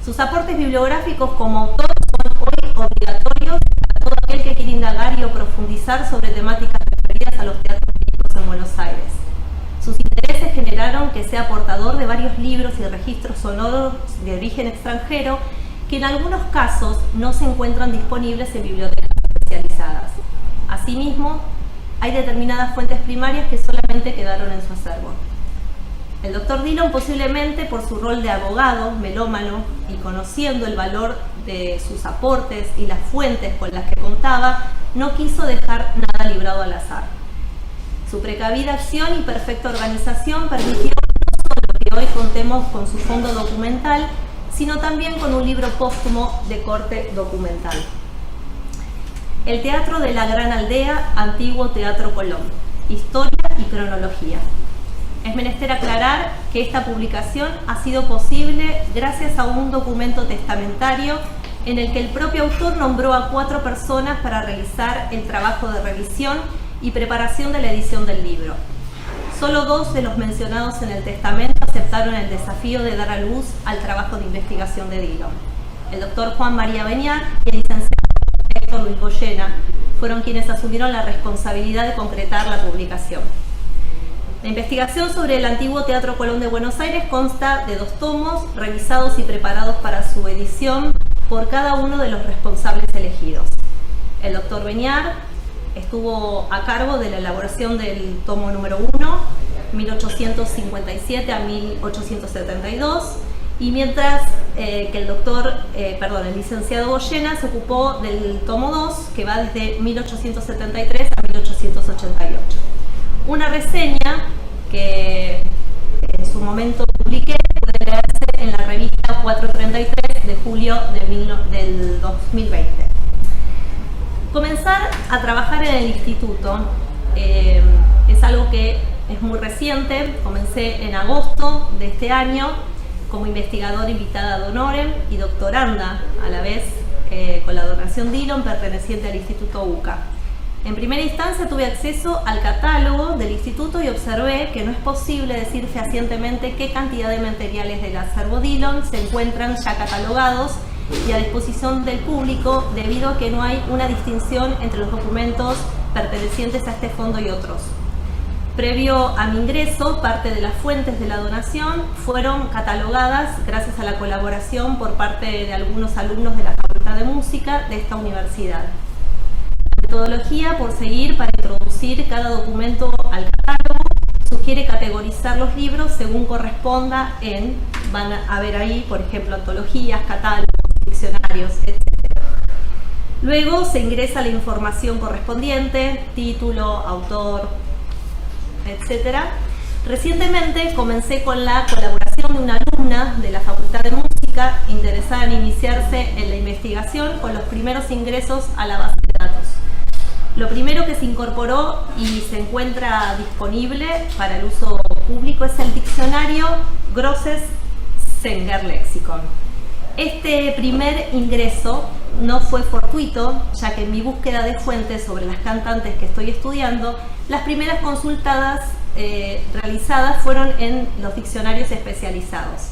Sus aportes bibliográficos como autor son hoy obligatorios para todo aquel que quiere indagar y o profundizar sobre temáticas referidas a los teatros líricos en Buenos Aires. Sus intereses generaron que sea portador de varios libros y registros sonoros de origen extranjero que en algunos casos no se encuentran disponibles en bibliotecas especializadas. Asimismo, hay determinadas fuentes primarias que solamente quedaron en su acervo. El doctor Dillon, posiblemente por su rol de abogado, melómano, y conociendo el valor de sus aportes y las fuentes con las que contaba, no quiso dejar nada librado al azar. Su precavida acción y perfecta organización permitió no solo que hoy contemos con su fondo documental, sino también con un libro póstumo de corte documental. El Teatro de la Gran Aldea, Antiguo Teatro Colón, Historia y Cronología. Es menester aclarar que esta publicación ha sido posible gracias a un documento testamentario en el que el propio autor nombró a 4 personas para realizar el trabajo de revisión y preparación de la edición del libro. Solo 2 de los mencionados en el testamento aceptaron el desafío de dar a luz al trabajo de investigación de Dillon. El doctor Juan María Beñar y el licenciado Héctor Luis Goyena fueron quienes asumieron la responsabilidad de concretar la publicación. La investigación sobre el antiguo Teatro Colón de Buenos Aires consta de 2 tomos revisados y preparados para su edición por cada uno de los responsables elegidos. El doctor Beñar estuvo a cargo de la elaboración del tomo número 1, 1857 a 1872, y mientras que el licenciado Goyena se ocupó del tomo 2, que va desde 1873 a 1888. Una reseña que en su momento publiqué puede leerse en la revista 433 de julio del 2020. Comenzar a trabajar en el instituto es algo que es muy reciente. Comencé en agosto de este año como investigadora invitada ad honorem y doctoranda a la vez con la donación Dillon perteneciente al Instituto UCA. En primera instancia tuve acceso al catálogo del instituto y observé que no es posible decir fehacientemente qué cantidad de materiales del acervo Dillon se encuentran ya catalogados y a disposición del público, debido a que no hay una distinción entre los documentos pertenecientes a este fondo y otros. Previo a mi ingreso, parte de las fuentes de la donación fueron catalogadas gracias a la colaboración por parte de algunos alumnos de la Facultad de Música de esta universidad. La metodología por seguir para introducir cada documento al catálogo sugiere categorizar los libros según corresponda van a ver ahí, por ejemplo, antologías, catálogos, diccionarios, etc. Luego se ingresa la información correspondiente, título, autor, etc. Recientemente comencé con la colaboración de una alumna de la Facultad de Música interesada en iniciarse en la investigación con los primeros ingresos a la base de datos. Lo primero que se incorporó y se encuentra disponible para el uso público es el diccionario Grosses Sänger Lexikon. Este primer ingreso no fue fortuito, ya que en mi búsqueda de fuentes sobre las cantantes que estoy estudiando, las primeras consultadas realizadas fueron en los diccionarios especializados.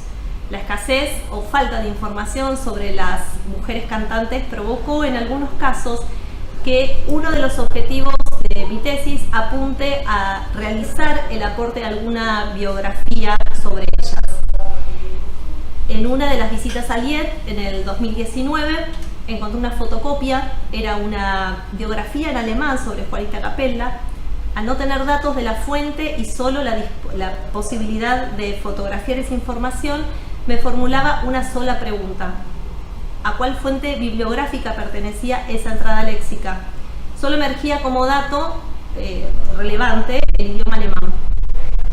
La escasez o falta de información sobre las mujeres cantantes provocó en algunos casos que uno de los objetivos de mi tesis apunte a realizar el aporte de alguna biografía sobre ellas. En una de las visitas a Liet, en el 2019, encontré una fotocopia, era una biografía en alemán sobre Juanita Capella. Al no tener datos de la fuente y solo la posibilidad de fotografiar esa información, me formulaba una sola pregunta: ¿a cuál fuente bibliográfica pertenecía esa entrada léxica? Solo emergía como dato relevante el idioma alemán.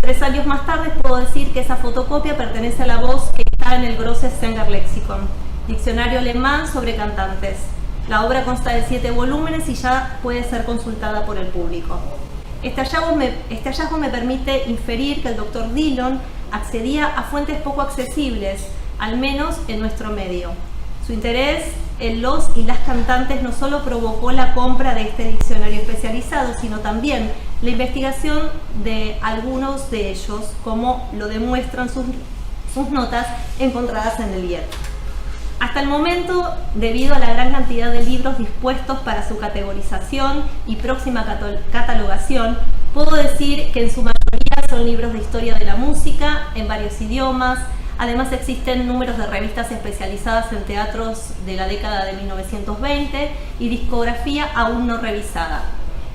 3 años más tarde puedo decir que esa fotocopia pertenece a la voz que está en el Grosses Sänger Lexikon, diccionario alemán sobre cantantes. La obra consta de 7 volúmenes y ya puede ser consultada por el público. Este hallazgo me permite inferir que el Dr. Dillon accedía a fuentes poco accesibles, al menos en nuestro medio. Su interés en los y las cantantes no solo provocó la compra de este diccionario especializado, sino también la investigación de algunos de ellos, como lo demuestran sus notas encontradas en el Liet. Hasta el momento, debido a la gran cantidad de libros dispuestos para su categorización y próxima catalogación, puedo decir que en su mayoría son libros de historia de la música en varios idiomas. Además existen números de revistas especializadas en teatros de la década de 1920 y discografía aún no revisada.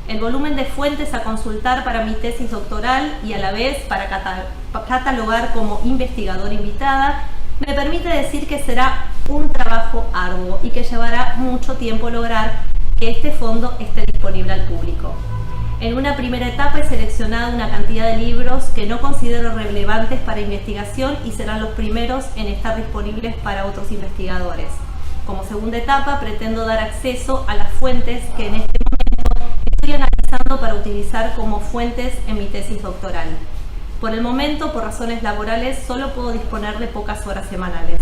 El volumen de fuentes a consultar para mi tesis doctoral y a la vez para catalogar como investigadora invitada me permite decir que será un trabajo arduo y que llevará mucho tiempo lograr que este fondo esté disponible al público. En una primera etapa he seleccionado una cantidad de libros que no considero relevantes para investigación y serán los primeros en estar disponibles para otros investigadores. Como segunda etapa pretendo dar acceso a las fuentes que en este momento estoy analizando para utilizar como fuentes en mi tesis doctoral. Por el momento, por razones laborales, solo puedo disponer de pocas horas semanales.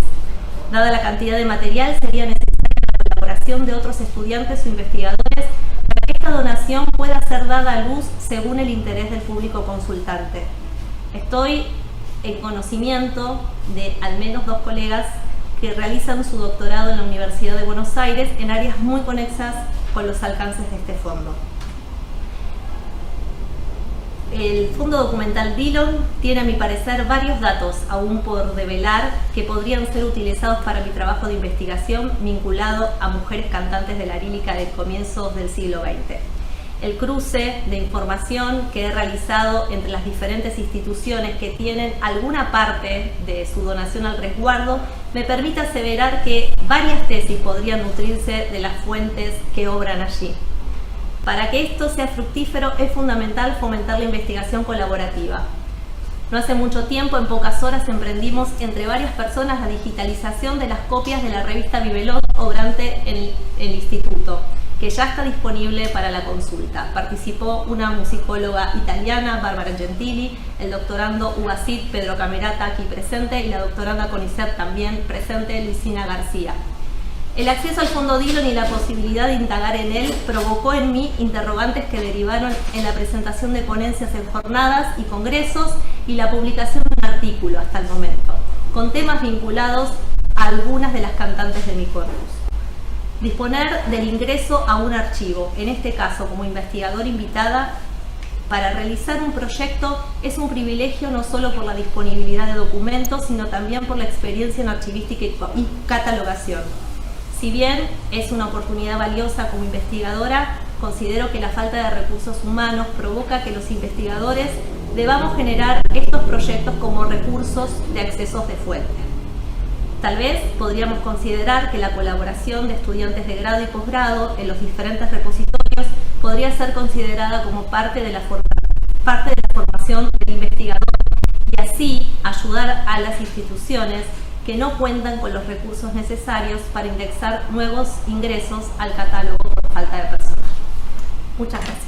Dada la cantidad de material, sería necesaria la colaboración de otros estudiantes o investigadores para que esta donación pueda ser dada a luz según el interés del público consultante. Estoy en conocimiento de al menos 2 colegas que realizan su doctorado en la Universidad de Buenos Aires en áreas muy conexas con los alcances de este fondo. El Fondo Documental Dillon tiene, a mi parecer, varios datos aún por develar que podrían ser utilizados para mi trabajo de investigación vinculado a mujeres cantantes de la lírica de comienzos del siglo XX. El cruce de información que he realizado entre las diferentes instituciones que tienen alguna parte de su donación al resguardo me permite aseverar que varias tesis podrían nutrirse de las fuentes que obran allí. Para que esto sea fructífero es fundamental fomentar la investigación colaborativa. No hace mucho tiempo, en pocas horas, emprendimos entre varias personas la digitalización de las copias de la revista Bibelot obrante en el instituto, que ya está disponible para la consulta. Participó una musicóloga italiana, Barbara Gentili, el doctorando UASIT, Pedro Camerata, aquí presente, y la doctoranda CONICET también presente, Luisina García. El acceso al Fondo Dillon y la posibilidad de indagar en él provocó en mí interrogantes que derivaron en la presentación de ponencias en jornadas y congresos y la publicación de un artículo hasta el momento, con temas vinculados a algunas de las cantantes de mi corpus. Disponer del ingreso a un archivo, en este caso como investigadora invitada, para realizar un proyecto es un privilegio no solo por la disponibilidad de documentos, sino también por la experiencia en archivística y catalogación. Si bien es una oportunidad valiosa como investigadora, considero que la falta de recursos humanos provoca que los investigadores debamos generar estos proyectos como recursos de accesos de fuente. Tal vez podríamos considerar que la colaboración de estudiantes de grado y posgrado en los diferentes repositorios podría ser considerada como parte de la formación del investigador y así ayudar a las instituciones que no cuentan con los recursos necesarios para indexar nuevos ingresos al catálogo por falta de personal. Muchas gracias.